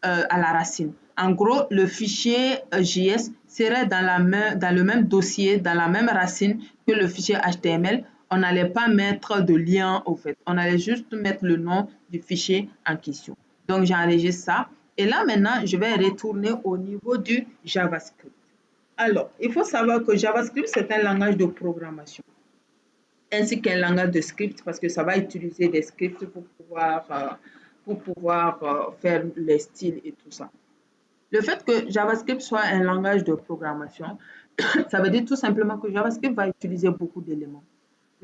A: à la racine. En gros, le fichier JS serait dans le même dossier, dans la même racine que le fichier HTML. On n'allait pas mettre de lien au fait. On allait juste mettre le nom du fichier en question. Donc, j'enregistre ça. Et là, maintenant, je vais retourner au niveau du JavaScript. Alors, il faut savoir que JavaScript, c'est un langage de programmation, ainsi qu'un langage de script, parce que ça va utiliser des scripts pour pouvoir faire les styles et tout ça. Le fait que JavaScript soit un langage de programmation, ça veut dire tout simplement que JavaScript va utiliser beaucoup d'éléments.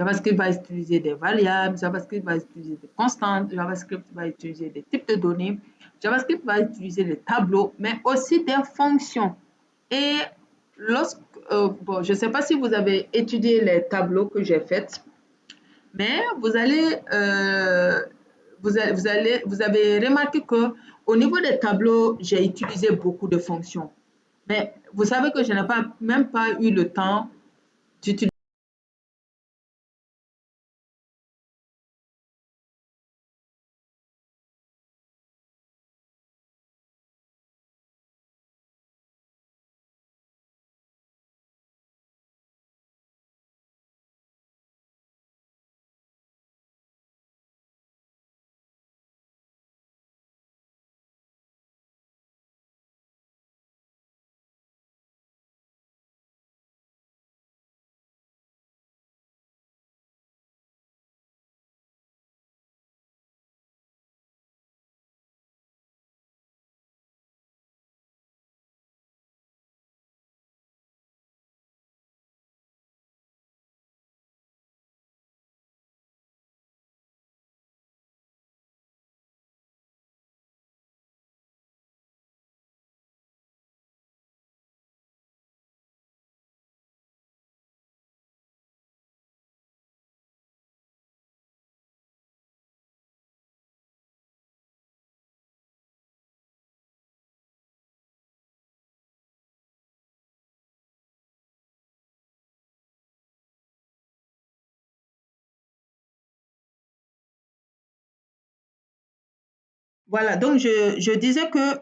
A: JavaScript va utiliser des variables, JavaScript va utiliser des constantes, JavaScript va utiliser des types de données, JavaScript va utiliser des tableaux, mais aussi des fonctions. Et bon, je ne sais pas si vous avez étudié les tableaux que j'ai faits, mais vous avez remarqué que au niveau des tableaux, j'ai utilisé beaucoup de fonctions. Mais vous savez que je n'ai même pas eu le temps d'utiliser. Voilà, donc je disais que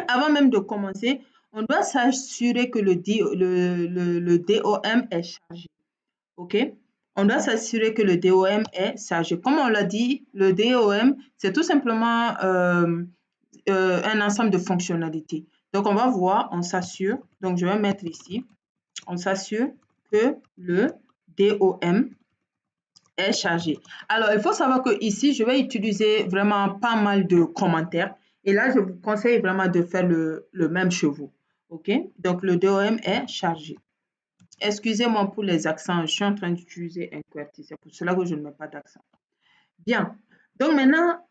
A: avant même de commencer, on doit s'assurer que le DOM est chargé. OK? On doit s'assurer que le DOM est chargé. Comme on l'a dit, le DOM, c'est tout simplement un ensemble de fonctionnalités. Donc, on va voir, on s'assure. Donc, je vais mettre ici. On s'assure que le DOM est chargé. Alors, il faut savoir que ici, je vais utiliser vraiment pas mal de commentaires. Et là, je vous conseille vraiment de faire le même chez vous. OK? Donc, le DOM est chargé. Excusez-moi pour les accents, je suis en train d'utiliser un QWERTY, c'est pour cela que je ne mets pas d'accent. Bien, donc maintenant,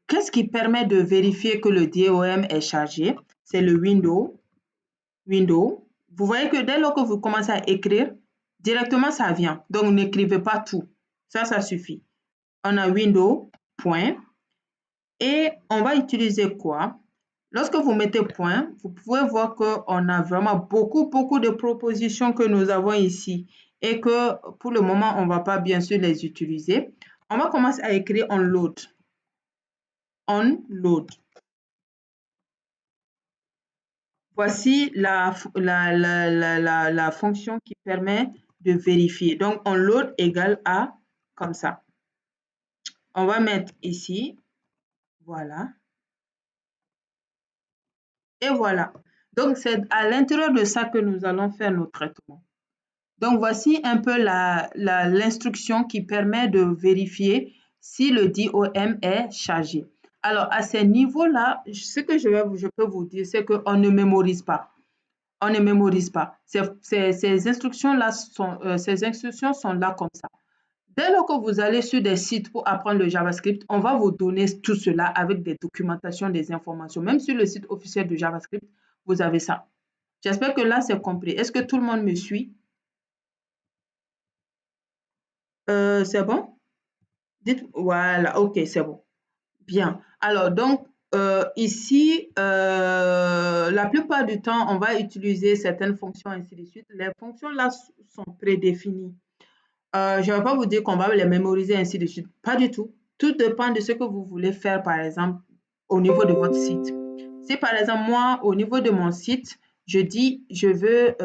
A: qu'est-ce qui permet de vérifier que le DOM est chargé? C'est le window. Vous voyez que dès lors que vous commencez à écrire, directement ça vient. Donc, n'écrivez pas tout. Ça suffit. On a window, point. Et on va utiliser quoi? Lorsque vous mettez point, vous pouvez voir qu'on a vraiment beaucoup de propositions que nous avons ici et que pour le moment, on ne va pas bien sûr les utiliser. On va commencer à écrire onload. Onload. Voici la fonction qui permet de vérifier. Donc, onload égale à comme ça. On va mettre ici. Voilà. Et voilà. Donc, c'est à l'intérieur de ça que nous allons faire nos traitements. Donc, voici un peu l'instruction qui permet de vérifier si le DOM est chargé. Alors, à ce niveau-là, ce que je peux vous dire, c'est qu'on ne mémorise pas. On ne mémorise pas. Ces instructions-là ces instructions sont là comme ça. Dès lors que vous allez sur des sites pour apprendre le JavaScript, on va vous donner tout cela avec des documentations, des informations. Même sur le site officiel de JavaScript, vous avez ça. J'espère que là, c'est compris. Est-ce que tout le monde me suit? C'est bon? Dites, voilà, ok, c'est bon. Bien. Alors, donc, ici, la plupart du temps, on va utiliser certaines fonctions, ainsi de suite. Les fonctions là sont prédéfinies. Je ne vais pas vous dire qu'on va les mémoriser, ainsi de suite. Pas du tout. Tout dépend de ce que vous voulez faire, par exemple, au niveau de votre site. Si, par exemple, moi, au niveau de mon site, je dis, je vais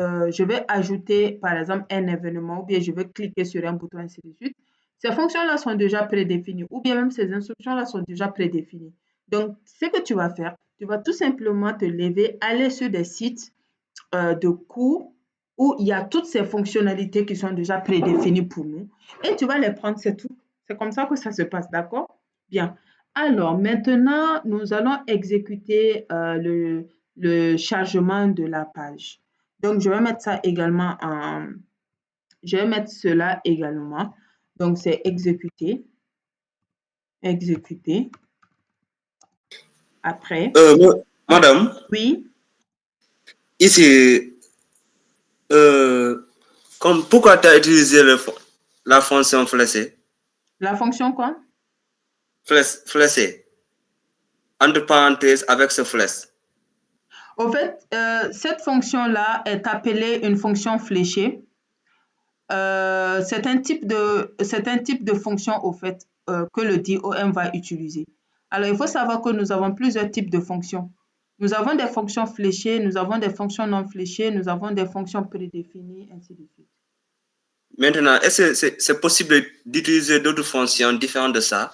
A: ajouter, par exemple, un événement ou bien je vais cliquer sur un bouton, ainsi de suite. Ces fonctions-là sont déjà prédéfinies ou bien même ces instructions-là sont déjà prédéfinies. Donc, ce que tu vas faire, tu vas tout simplement te lever, aller sur des sites de cours où il y a toutes ces fonctionnalités qui sont déjà prédéfinies pour nous et tu vas les prendre, c'est tout. C'est comme ça que ça se passe, d'accord? Bien. Alors, maintenant, nous allons exécuter le chargement de la page. Donc, je vais mettre ça également Je vais mettre cela également. Donc, c'est exécuter. Exécuter. Après,
D: Madame,
A: oui,
D: ici, pourquoi tu as utilisé la fonction flèche?
A: la fonction quoi?
D: Flèche. Entre parenthèses avec ce flèche.
A: Au fait, cette fonction-là est appelée une fonction fléchée. C'est un type de fonction, au fait, que le DOM va utiliser. Alors, il faut savoir que nous avons plusieurs types de fonctions. Nous avons des fonctions fléchées, nous avons des fonctions non fléchées, nous avons des fonctions prédéfinies, ainsi de suite.
D: Maintenant, est-ce que c'est possible d'utiliser d'autres fonctions différentes de ça?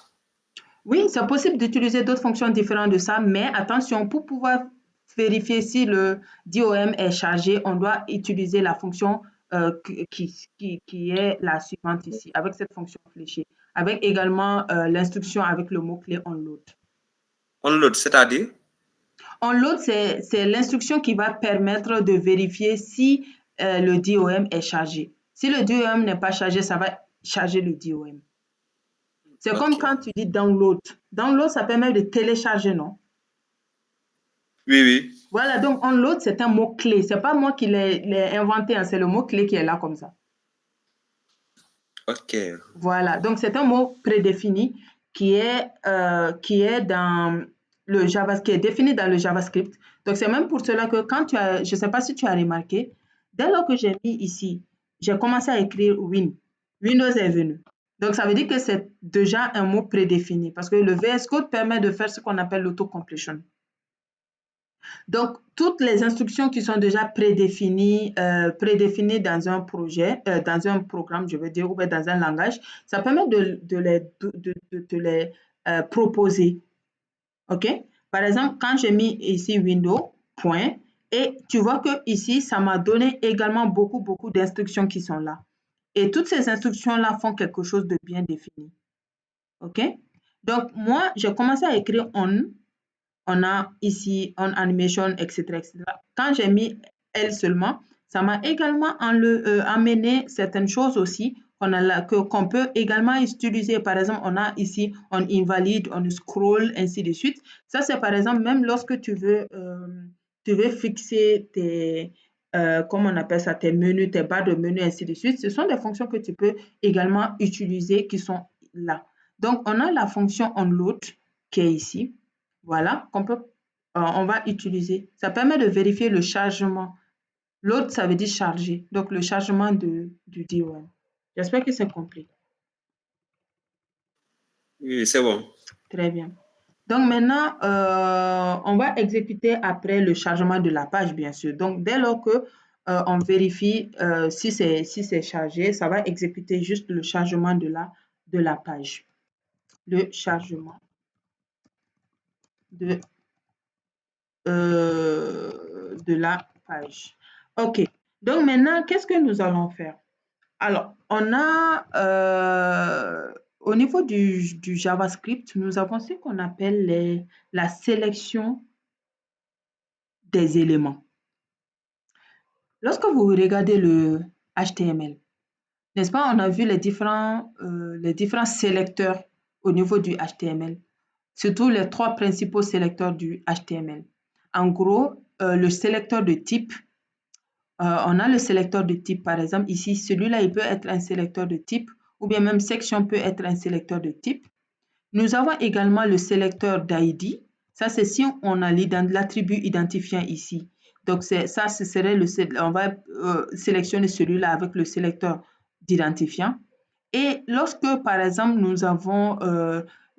A: Oui, c'est possible d'utiliser d'autres fonctions différentes de ça, mais attention, pour pouvoir vérifier si le DOM est chargé, on doit utiliser la fonction qui est la suivante ici, avec cette fonction fléchée, avec également l'instruction avec le mot-clé onload.
D: Onload, c'est-à-dire?
A: Onload, c'est l'instruction qui va permettre de vérifier si le DOM est chargé. Si le DOM n'est pas chargé, ça va charger le DOM. C'est comme quand tu dis download. Download, ça permet de télécharger, non?
D: Oui, oui.
A: Voilà, donc onload, c'est un mot-clé. C'est pas moi qui l'ai inventé, hein, c'est le mot-clé qui est là comme ça.
D: Ok.
A: Voilà, donc c'est un mot prédéfini qui est dans le Java, qui est défini dans le JavaScript. Donc c'est même pour cela que quand je ne sais pas si tu as remarqué, dès lors que j'ai mis ici, j'ai commencé à écrire Win. Windows est venu. Donc ça veut dire que c'est déjà un mot prédéfini parce que le VS Code permet de faire ce qu'on appelle l'auto-completion. Donc, toutes les instructions qui sont déjà prédéfinies dans un projet, dans un programme, je veux dire, ou bien dans un langage, ça permet de te les proposer. OK? Par exemple, quand j'ai mis ici Windows, point, et tu vois que ici, ça m'a donné également beaucoup d'instructions qui sont là. Et toutes ces instructions-là font quelque chose de bien défini. OK? Donc, moi, j'ai commencé à écrire on a ici on animation, etc., etc. Quand j'ai mis elle seulement, ça m'a également amené certaines choses aussi qu'on peut également utiliser. Par exemple, on a ici on invalide, on scroll, ainsi de suite. Ça, c'est par exemple même lorsque tu veux fixer tes, comment on appelle ça, tes menus, tes barres de menus, ainsi de suite. Ce sont des fonctions que tu peux également utiliser qui sont là. Donc, on a la fonction onload qui est ici. Voilà, on va utiliser. Ça permet de vérifier le chargement. L'autre, ça veut dire charger. Donc, le chargement du DOM. J'espère que c'est compris.
D: Oui, c'est bon.
A: Très bien. Donc, maintenant, on va exécuter après le chargement de la page, bien sûr. Donc, dès lors que on vérifie si c'est chargé, ça va exécuter juste le chargement de la page. Le chargement de la page. OK. Donc maintenant, qu'est-ce que nous allons faire? Alors, on a au niveau du JavaScript, nous avons ce qu'on appelle la sélection des éléments. Lorsque vous regardez le HTML, n'est-ce pas, on a vu les différents sélecteurs au niveau du HTML, surtout les trois principaux sélecteurs du HTML. En gros, le sélecteur de type, on a le sélecteur de type, par exemple, ici, celui-là, il peut être un sélecteur de type, ou bien même section peut être un sélecteur de type. Nous avons également le sélecteur d'ID. Ça, c'est si on a l'attribut identifiant ici. Donc, ça, ce serait on va sélectionner celui-là avec le sélecteur d'identifiant. Et lorsque, par exemple, nous avons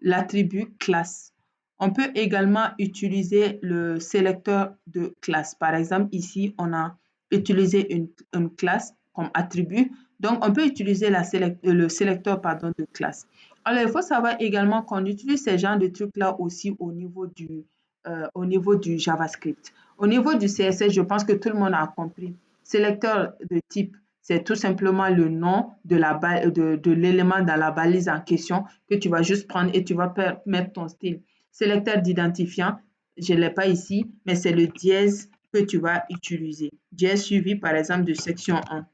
A: l'attribut classe, on peut également utiliser le sélecteur de classe. Par exemple, ici, on a utilisé une classe comme attribut. Donc, on peut utiliser le sélecteur de classe. Alors, il faut savoir également qu'on utilise ces genres de trucs-là aussi au niveau du JavaScript. Au niveau du CSS, je pense que tout le monde a compris. Sélecteur de type, c'est tout simplement le nom de l'élément dans la balise en question que tu vas juste prendre et tu vas mettre ton style. Sélecteur d'identifiant, je ne l'ai pas ici, mais c'est le dièse que tu vas utiliser. Dièse suivi par exemple de section 1.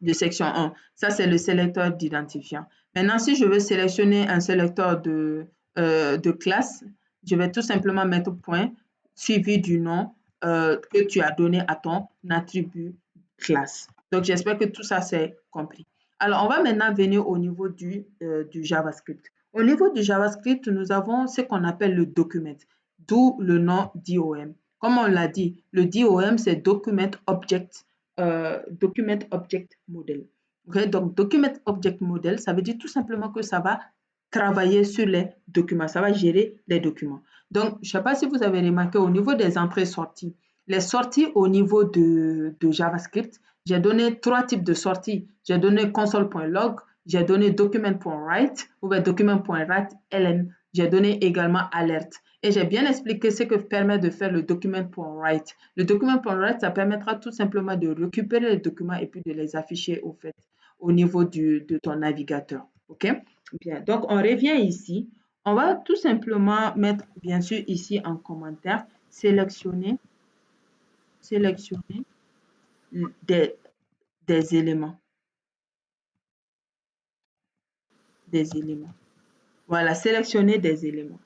A: de section 1. Ça, c'est le sélecteur d'identifiant. Maintenant, si je veux sélectionner un sélecteur de classe, je vais tout simplement mettre point suivi du nom que tu as donné à ton attribut classe. Donc, j'espère que tout ça, c'est compris. Alors, on va maintenant venir au niveau du JavaScript. Au niveau du JavaScript, nous avons ce qu'on appelle le document, d'où le nom DOM. Comme on l'a dit, le DOM, c'est Document Object Model. Okay? Donc, Document Object Model, ça veut dire tout simplement que ça va travailler sur les documents, ça va gérer les documents. Donc, je ne sais pas si vous avez remarqué au niveau des entrées-sorties, les sorties au niveau de JavaScript, j'ai donné 3 types de sorties. J'ai donné console.log, j'ai donné document.write ou bien document.write ln. J'ai donné également alerte. Et j'ai bien expliqué ce que permet de faire le document.write. Le document.write, ça permettra tout simplement de récupérer les documents et puis de les afficher au niveau de ton navigateur. OK? Bien, donc on revient ici. On va tout simplement mettre, bien sûr, ici en commentaire, sélectionner des éléments. Voilà, sélectionner des éléments.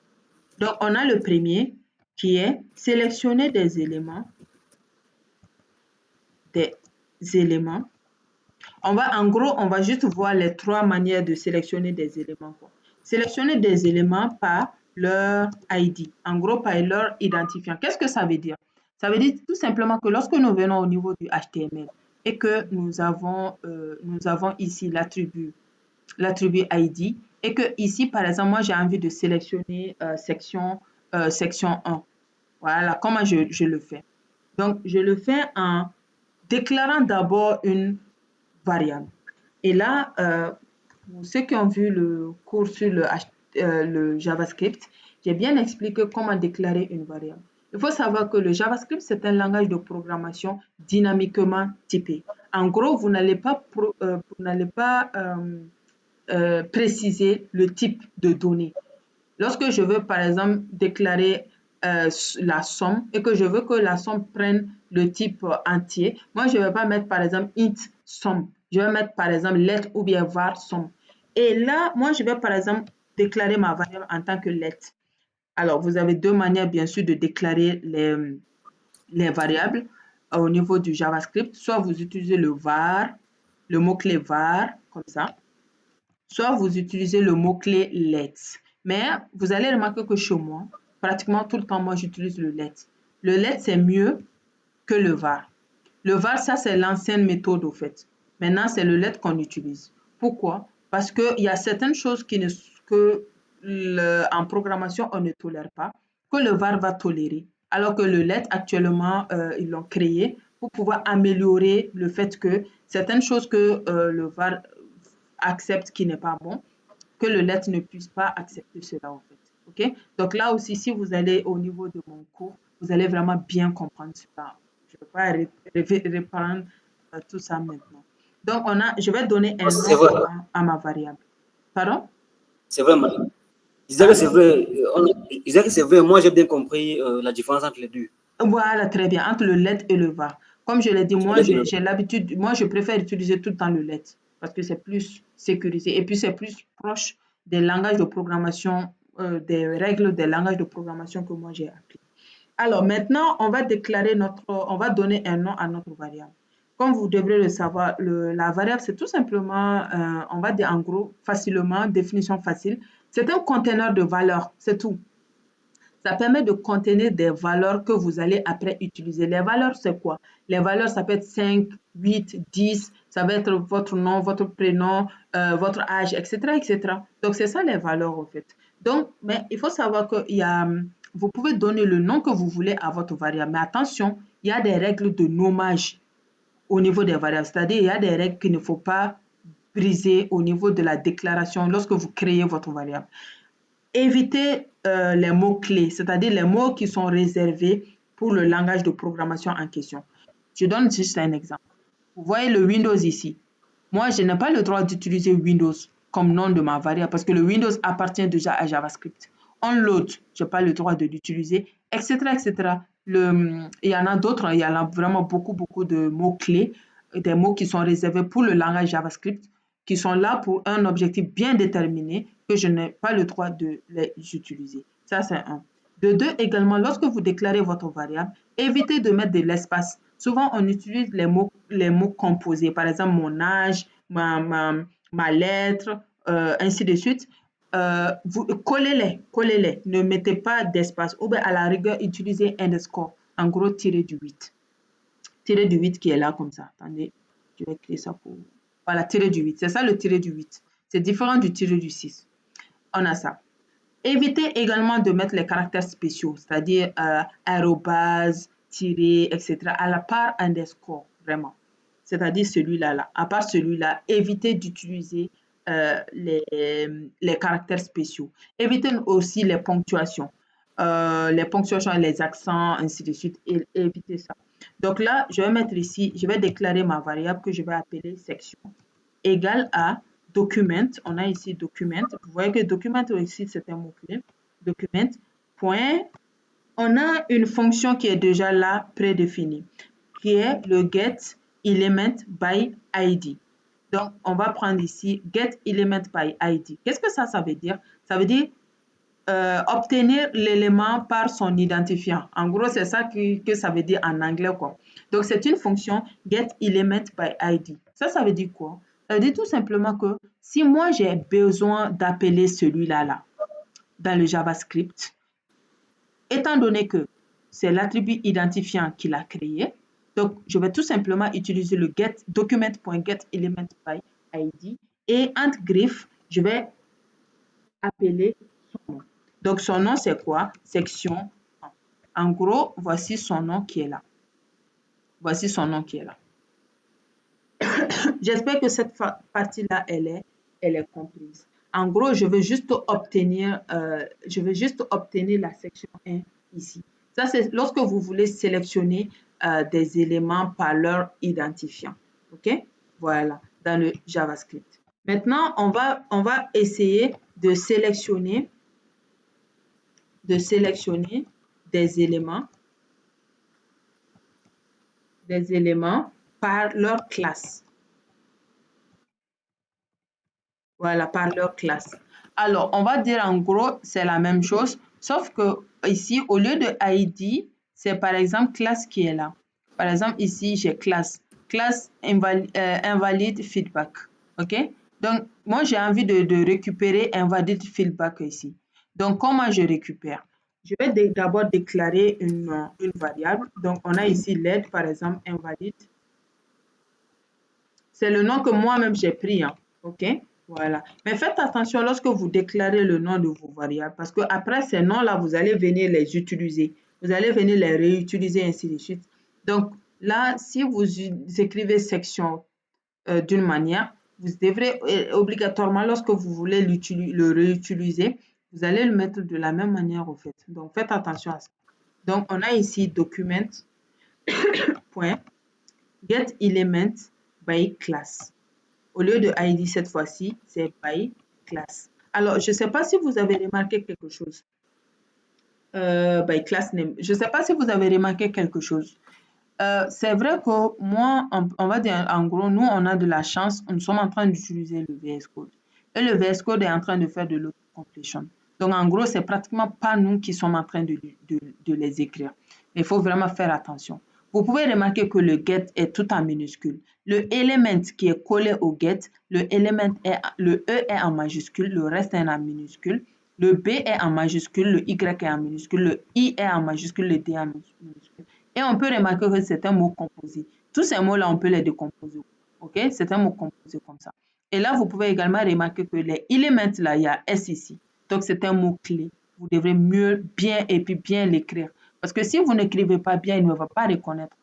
A: Donc, on a le premier qui est sélectionner des éléments. En gros, on va juste voir les 3 manières de sélectionner des éléments. Sélectionner des éléments par leur ID, en gros par leur identifiant. Qu'est-ce que ça veut dire? Ça veut dire tout simplement que lorsque nous venons au niveau du HTML et que nous avons ici l'attribut ID et que ici, par exemple, moi, j'ai envie de sélectionner section 1. Voilà, comment je le fais? Donc, je le fais en déclarant d'abord une variable. Et là, pour ceux qui ont vu le cours sur le JavaScript, j'ai bien expliqué comment déclarer une variable. Il faut savoir que le JavaScript, c'est un langage de programmation dynamiquement typé. En gros, vous n'allez pas préciser le type de données. Lorsque je veux, par exemple, déclarer la somme et que je veux que la somme prenne le type entier, moi, je ne vais pas mettre, par exemple, int somme. Je vais mettre, par exemple, let ou bien var somme. Et là, moi, je vais, par exemple, déclarer ma variable en tant que let. Alors, vous avez 2 manières, bien sûr, de déclarer les variables au niveau du JavaScript. Soit vous utilisez le var, le mot-clé var, comme ça. Soit vous utilisez le mot-clé let. Mais vous allez remarquer que chez moi, pratiquement tout le temps, moi, j'utilise le let. Le let, c'est mieux que le var. Le var, ça, c'est l'ancienne méthode, au fait. Maintenant, c'est le let qu'on utilise. Pourquoi? Parce qu'il y a certaines choses en programmation, on ne tolère pas, que le var va tolérer. Alors que le let, actuellement, ils l'ont créé pour pouvoir améliorer le fait que certaines choses que le var accepte qui n'est pas bon, que le let ne puisse pas accepter cela en fait. Ok? Donc là aussi, si vous allez au niveau de mon cours, vous allez vraiment bien comprendre cela. Je ne vais pas reprendre tout ça maintenant. Donc je vais donner un nom à ma variable. Pardon?
C: C'est vrai, madame. Je disais que c'est vrai. Je disais que c'est vrai. Moi, j'ai bien compris la différence entre les deux.
A: Voilà, très bien, entre le let et le var. Comme je l'ai dit, moi, j'ai l'habitude, moi, je préfère utiliser tout le temps le let parce que c'est plus sécurisé et puis c'est plus proche des langages de programmation, des règles des langages de programmation que moi j'ai appris. Alors maintenant, on va donner un nom à notre variable. Comme vous devrez le savoir, la variable, c'est tout simplement, on va dire en gros, facilement, définition facile, c'est un conteneur de valeurs, c'est tout. Ça permet de contenir des valeurs que vous allez après utiliser. Les valeurs, c'est quoi? Les valeurs, ça peut être 5, 8, 10, ça va être votre nom, votre prénom, votre âge, etc., etc. Donc, c'est ça les valeurs, en fait. Donc, mais il faut savoir que vous pouvez donner le nom que vous voulez à votre variable. Mais attention, il y a des règles de nommage au niveau des variables. C'est-à-dire, il y a des règles qu'il ne faut pas briser au niveau de la déclaration lorsque vous créez votre variable. Évitez les mots-clés, c'est-à-dire les mots qui sont réservés pour le langage de programmation en question. Je donne juste un exemple. Vous voyez le Windows ici. Moi, je n'ai pas le droit d'utiliser Windows comme nom de ma variable parce que le Windows appartient déjà à JavaScript. Onload, je n'ai pas le droit de l'utiliser, etc., etc. Il y en a d'autres, il y en a vraiment beaucoup de mots-clés des mots qui sont réservés pour le langage JavaScript, qui sont là pour un objectif bien déterminé que je n'ai pas le droit de les utiliser. Ça, c'est un. De deux, également, lorsque vous déclarez votre variable, évitez de mettre de l'espace. Souvent, on utilise les mots composés, par exemple, mon âge, ma lettre, ainsi de suite. Vous collez-les, ne mettez pas d'espace. Ou bien, à la rigueur, utilisez underscore, en gros, tiré du 8. Tiré du 8 qui est là comme ça. Attendez, je vais créer ça pour... Voilà, tiré du 8. C'est ça le tiré du 8. C'est différent du tiré du 6. On a ça. Évitez également de mettre les caractères spéciaux, c'est-à-dire arrobase, tiré, etc. à la part underscore, vraiment. C'est-à-dire celui-là. Là. À part celui-là, évitez d'utiliser les caractères spéciaux. Évitez aussi les ponctuations. Les accents, ainsi de suite. Évitez ça. Donc là, je vais mettre ici, je vais déclarer ma variable que je vais appeler section égale à document. On a ici document. Vous voyez que document ici, c'est un mot-clé. Document. Point. On a une fonction qui est déjà là, prédéfinie, qui est le get element by ID. Donc, on va prendre ici get element by ID. Qu'est-ce que ça veut dire? Ça veut dire obtenir l'élément par son identifiant. En gros, c'est ça que ça veut dire en anglais, quoi. Donc, c'est une fonction get element by ID. Ça veut dire quoi? Ça veut dire tout simplement que si moi, j'ai besoin d'appeler celui-là là, dans le JavaScript, étant donné que c'est l'attribut identifiant qu'il a créé, donc je vais tout simplement utiliser le get document.getElement by ID et entre griffes, je vais appeler son nom. Donc son nom c'est quoi? Section 1. En gros, voici son nom qui est là. Voici son nom qui est là. J'espère que cette partie-là, elle est comprise. En gros, je veux juste obtenir la section 1 ici. Ça, c'est lorsque vous voulez sélectionner des éléments par leur identifiant. OK? Voilà, dans le JavaScript. Maintenant, on va essayer de sélectionner des éléments par leur classe. Voilà, par leur classe. Alors, on va dire en gros, c'est la même chose, sauf que ici, au lieu de ID, c'est par exemple classe qui est là. Par exemple, ici, j'ai classe invalide feedback. OK? Donc, moi, j'ai envie de récupérer invalide feedback ici. Donc, comment je récupère? Je vais d'abord déclarer une variable. Donc, on a ici l'aide, par exemple, invalide. C'est le nom que moi-même j'ai pris. Hein. OK? Voilà. Mais faites attention lorsque vous déclarez le nom de vos variables parce qu'après ces noms-là, vous allez venir les utiliser. Vous allez venir les réutiliser, ainsi de suite. Donc là, si vous écrivez section d'une manière, vous devrez obligatoirement, lorsque vous voulez le réutiliser, vous allez le mettre de la même manière au fait. Donc faites attention à ça. Donc on a ici document point get element by class. Au lieu de ID cette fois-ci, c'est by class. Alors, je ne sais pas si vous avez remarqué quelque chose. By class name. Je ne sais pas si vous avez remarqué quelque chose. C'est vrai que moi, on va dire en gros, nous, on a de la chance. Nous sommes en train d'utiliser le VS Code. Et le VS Code est en train de faire de l'auto-completion. Donc, en gros, c'est pratiquement pas nous qui sommes en train de les écrire. Il faut vraiment faire attention. Vous pouvez remarquer que le get est tout en minuscule. Le element qui est collé au get, le E est en majuscule, le reste est en minuscule. Le B est en majuscule, le Y est en minuscule, le I est en majuscule, le D est en minuscule. Et on peut remarquer que c'est un mot composé. Tous ces mots-là, on peut les décomposer. OK? C'est un mot composé comme ça. Et là, vous pouvez également remarquer que les éléments, là, il y a S ici. Donc, c'est un mot-clé. Vous devrez bien l'écrire. Parce que si vous n'écrivez pas bien, il ne va pas reconnaître.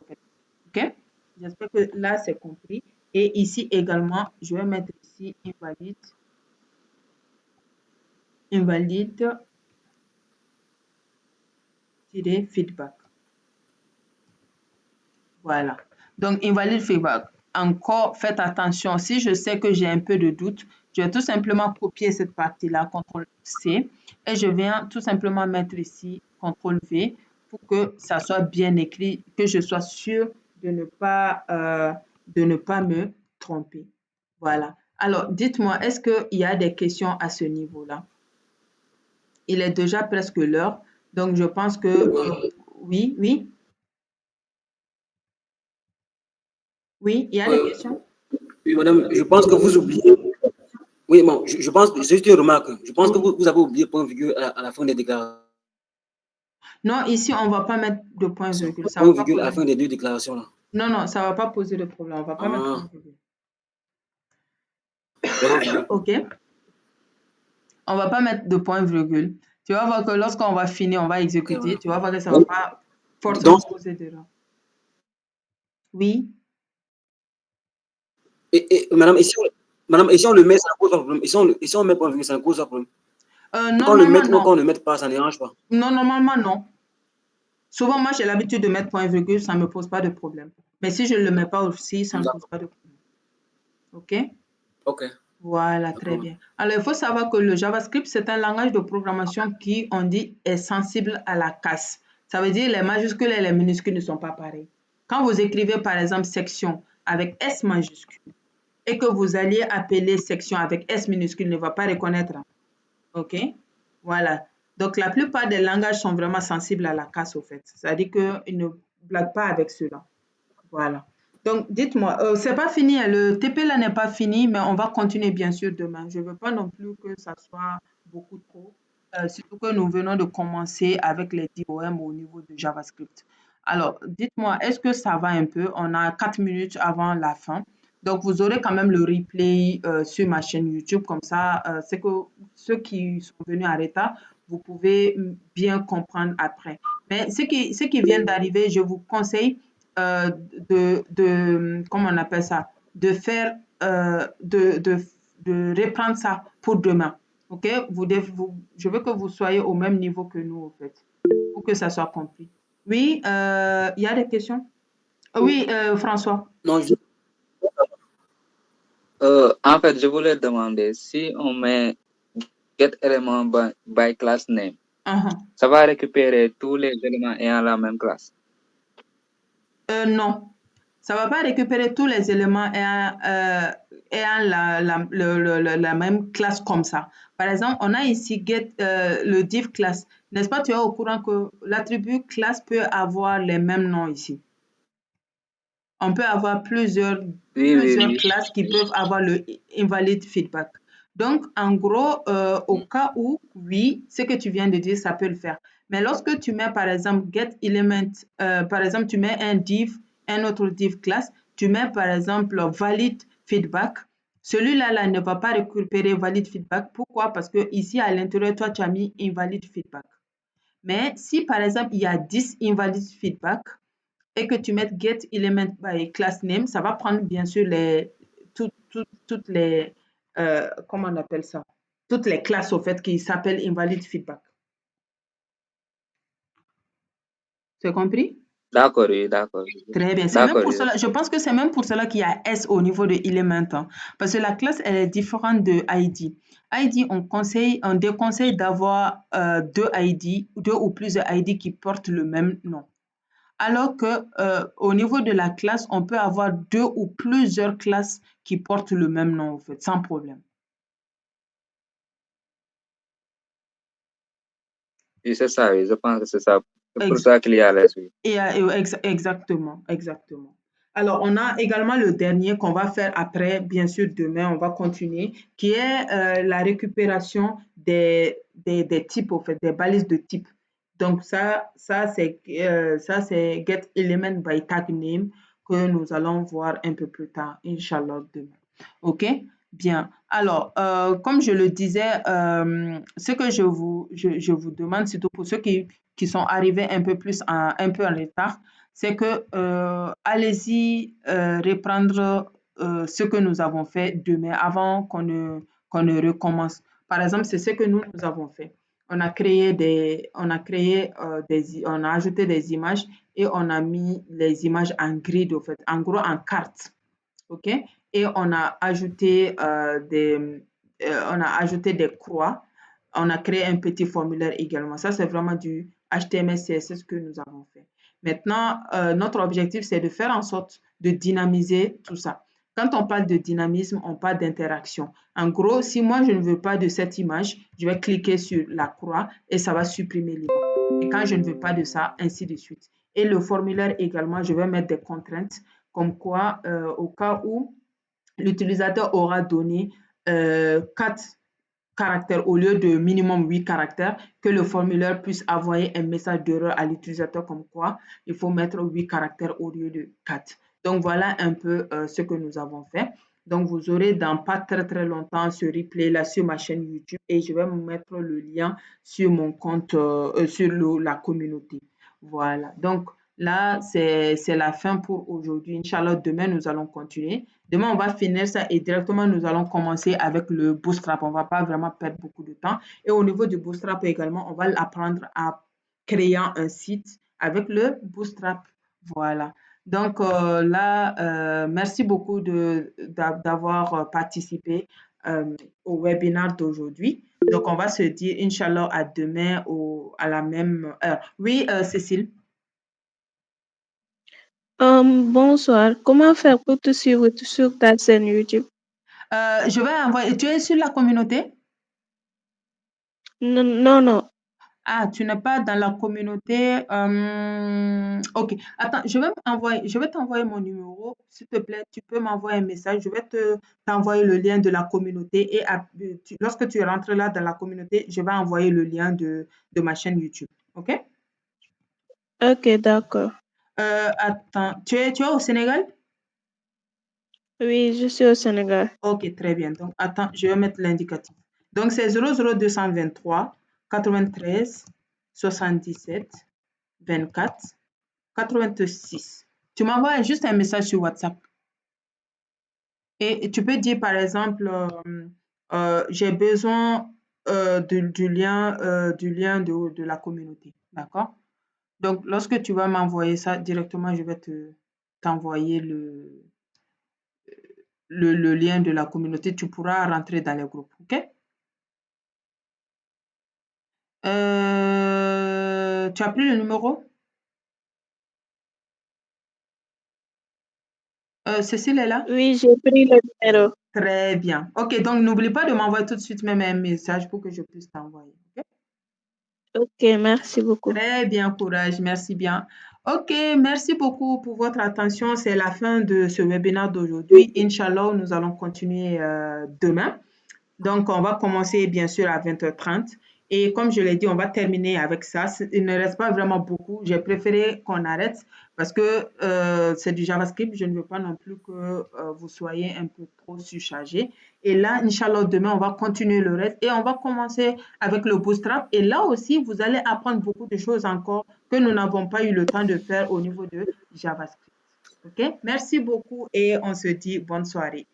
A: OK? J'espère que là, c'est compris. Et ici également, je vais mettre ici invalide feedback. Voilà. Donc, invalide feedback. Encore, faites attention. Si je sais que j'ai un peu de doute, je vais tout simplement copier cette partie-là, CTRL-C, et je viens tout simplement mettre ici CTRL-V pour que ça soit bien écrit, que je sois sûre de ne pas de ne pas me tromper. Voilà. Alors, dites-moi, est-ce qu'il y a des questions à ce niveau-là? Il est déjà presque l'heure, donc je pense que oui, oui, oui, il y a des questions?
C: Oui, madame, je pense que vous oubliez. Oui, bon, je pense que c'est juste une remarque. Je pense que vous avez oublié point virgule à la fin des déclarations.
A: Non, ici, on ne va pas mettre de point virgule. Ça va
C: Point
A: pas
C: virgule à la
A: poser.
C: fin des deux déclarations là.
A: Non, non, ça ne va pas poser de problème. On ne va pas mettre point
C: Ah,
A: virgule.
C: point virgule.
A: OK? On ne va pas mettre de point virgule. Tu vas voir que lorsqu'on va finir, on va exécuter.
C: voilà.
A: Tu vas voir que ça ne va pas forcément
C: Donc,
A: poser d'erreur. Oui.
C: madame, et si on le met, ça cause pas de problème. Et si on met point virgule, ça ne cause pas de problème. Quand on le
A: Normalement,
C: met ou
A: non.
C: quand on ne le met pas, ça ne dérange pas.
A: Non, normalement, non. Souvent, moi, j'ai l'habitude de mettre point virgule, ça ne me pose pas de problème. Mais si je ne le mets pas aussi, ça ne pose pas de problème. OK?
C: Ok.
A: Voilà, très bien. Alors, il faut savoir que le JavaScript, c'est un langage de programmation qui, on dit, est sensible à la casse. Ça veut dire les majuscules et les minuscules ne sont pas pareils. Quand vous écrivez, par exemple, section avec S majuscule et que vous alliez appeler section avec S minuscule, ne va pas reconnaître. OK? Voilà. Donc, la plupart des langages sont vraiment sensibles à la casse, au fait. C'est-à-dire qu'ils ne blaguent pas avec cela. Voilà. Donc, dites-moi, c'est pas fini, hein, le TP là n'est pas fini, mais on va continuer bien sûr demain. Je veux pas non plus que ça soit beaucoup trop, surtout que nous venons de commencer avec les DOM au niveau de JavaScript. Alors, dites-moi, est-ce que ça va un peu? On a 4 minutes avant la fin. Donc, vous aurez quand même le replay sur ma chaîne YouTube. Comme ça, c'est que ceux qui sont venus en retard, vous pouvez bien comprendre après. Mais ce qui vient d'arriver, je vous conseille comment on appelle ça, de faire, de reprendre ça pour demain. OK? Je veux que vous soyez au même niveau que nous, en fait, pour que ça soit compris. Oui, il y a des questions? Oui, François.
C: Non,
E: En fait, je voulais demander si on met get élément by class name, ça va récupérer tous les éléments ayant la même classe?
A: Non, ça va pas récupérer tous les éléments ayant la même classe comme ça. Par exemple, on a ici get, le div class. N'est-ce pas, tu es au courant que l'attribut classe peut avoir les mêmes noms ici. On peut avoir plusieurs
E: Oui.
A: classes qui peuvent avoir le invalid feedback. Donc, en gros, au cas où, oui, ce que tu viens de dire, ça peut le faire. Mais lorsque tu mets, par exemple, get element, par exemple, tu mets un autre div class, tu mets, par exemple, valid feedback, celui-là là, ne va pas récupérer valid feedback. Pourquoi? Parce que ici, à l'intérieur, toi, tu as mis invalid feedback. Mais si, par exemple, il y a 10 invalid feedback, et que tu mettes get element by class name, ça va prendre bien sûr toutes les, comment on appelle ça, toutes les classes au fait qui s'appellent invalid feedback. Tu as compris?
E: D'accord, oui, d'accord.
A: Très bien. C'est même pour cela, je pense que c'est même pour cela qu'il y a S au niveau de element, hein, parce que la classe elle est différente de ID. ID, on déconseille d'avoir deux ou plusieurs ID qui portent le même nom. Alors que au niveau de la classe, on peut avoir deux ou plusieurs classes qui portent le même nom, en fait, sans problème.
E: Oui, c'est ça, oui, je pense que c'est ça. C'est pour ça qu'il y a la suite.
A: Exactement, exactement. Alors, on a également le dernier qu'on va faire après, bien sûr, demain, on va continuer, qui est la récupération des types, en fait, des balises de type. Donc, ça c'est get element by tag name que nous allons voir un peu plus tard, Inch'Allah, demain. OK? Bien. Alors, comme je le disais, ce que je vous demande, surtout pour ceux qui sont arrivés un peu en retard, c'est que allez-y reprendre ce que nous avons fait demain avant qu'on ne recommence. Par exemple, c'est ce que nous avons fait. On a ajouté des images et on a mis les images en grid, en fait, en gros en carte. OK? Et on a ajouté des croix. On a créé un petit formulaire également. Ça, c'est vraiment du HTML, CSS que nous avons fait. Maintenant, notre objectif, c'est de faire en sorte de dynamiser tout ça. Quand on parle de dynamisme, on parle d'interaction. En gros, si moi, je ne veux pas de cette image, je vais cliquer sur la croix et ça va supprimer l'image. Et quand je ne veux pas de ça, ainsi de suite. Et le formulaire également, je vais mettre des contraintes comme quoi, au cas où l'utilisateur aura donné 4 caractères au lieu de minimum 8 caractères, que le formulaire puisse envoyer un message d'erreur à l'utilisateur comme quoi il faut mettre 8 caractères au lieu de 4. Donc voilà un peu ce que nous avons fait. Donc vous aurez dans pas très très longtemps ce replay là sur ma chaîne YouTube et je vais vous mettre le lien sur mon compte, sur la communauté. Voilà. Donc là, c'est la fin pour aujourd'hui. Inch'Allah, demain, nous allons continuer. Demain, on va finir ça et directement, nous allons commencer avec le bootstrap. On ne va pas vraiment perdre beaucoup de temps. Et au niveau du bootstrap également, on va apprendre à créer un site avec le bootstrap. Voilà. Donc là, merci beaucoup d'avoir participé au webinaire d'aujourd'hui. Donc, on va se dire, Inch'Allah, à demain à la même heure. Oui, Cécile.
F: Bonsoir. Comment faire pour te suivre sur ta chaîne YouTube?
A: Je vais envoyer. Tu es sur la communauté?
F: Non, non.
A: Ah, tu n'es pas dans la communauté. Ok. Attends, je vais t'envoyer mon numéro. S'il te plaît, tu peux m'envoyer un message. Je vais t'envoyer le lien de la communauté et lorsque tu rentres là dans la communauté, je vais envoyer le lien de ma chaîne YouTube. Ok?
F: Ok, d'accord.
A: Attends, tu es au Sénégal?
F: Oui, je suis au Sénégal.
A: Ok, très bien. Donc, attends, je vais mettre l'indicatif. Donc, c'est 00223 93 77 24 86. Tu m'envoies juste un message sur WhatsApp. Et tu peux dire, par exemple, j'ai besoin du lien de la communauté. D'accord? Donc, lorsque tu vas m'envoyer ça directement, je vais t'envoyer le lien de la communauté. Tu pourras rentrer dans les groupes. OK? Tu as pris le numéro? Cécile est là?
F: Oui, j'ai pris le numéro.
A: Très bien. OK, donc n'oublie pas de m'envoyer tout de suite même un message pour que je puisse t'envoyer. OK?
F: Ok, merci beaucoup.
A: Très bien, courage. Merci bien. OK, merci beaucoup pour votre attention. C'est la fin de ce webinaire d'aujourd'hui. Inch'Allah, nous allons continuer demain. Donc, on va commencer bien sûr à 20h30. Et comme je l'ai dit, on va terminer avec ça. Il ne reste pas vraiment beaucoup. J'ai préféré qu'on arrête parce que c'est du JavaScript. Je ne veux pas non plus que vous soyez un peu trop surchargés. Et là, Inch'Allah, demain, on va continuer le reste et on va commencer avec le Bootstrap. Et là aussi, vous allez apprendre beaucoup de choses encore que nous n'avons pas eu le temps de faire au niveau de JavaScript. OK? Merci beaucoup et on se dit bonne soirée.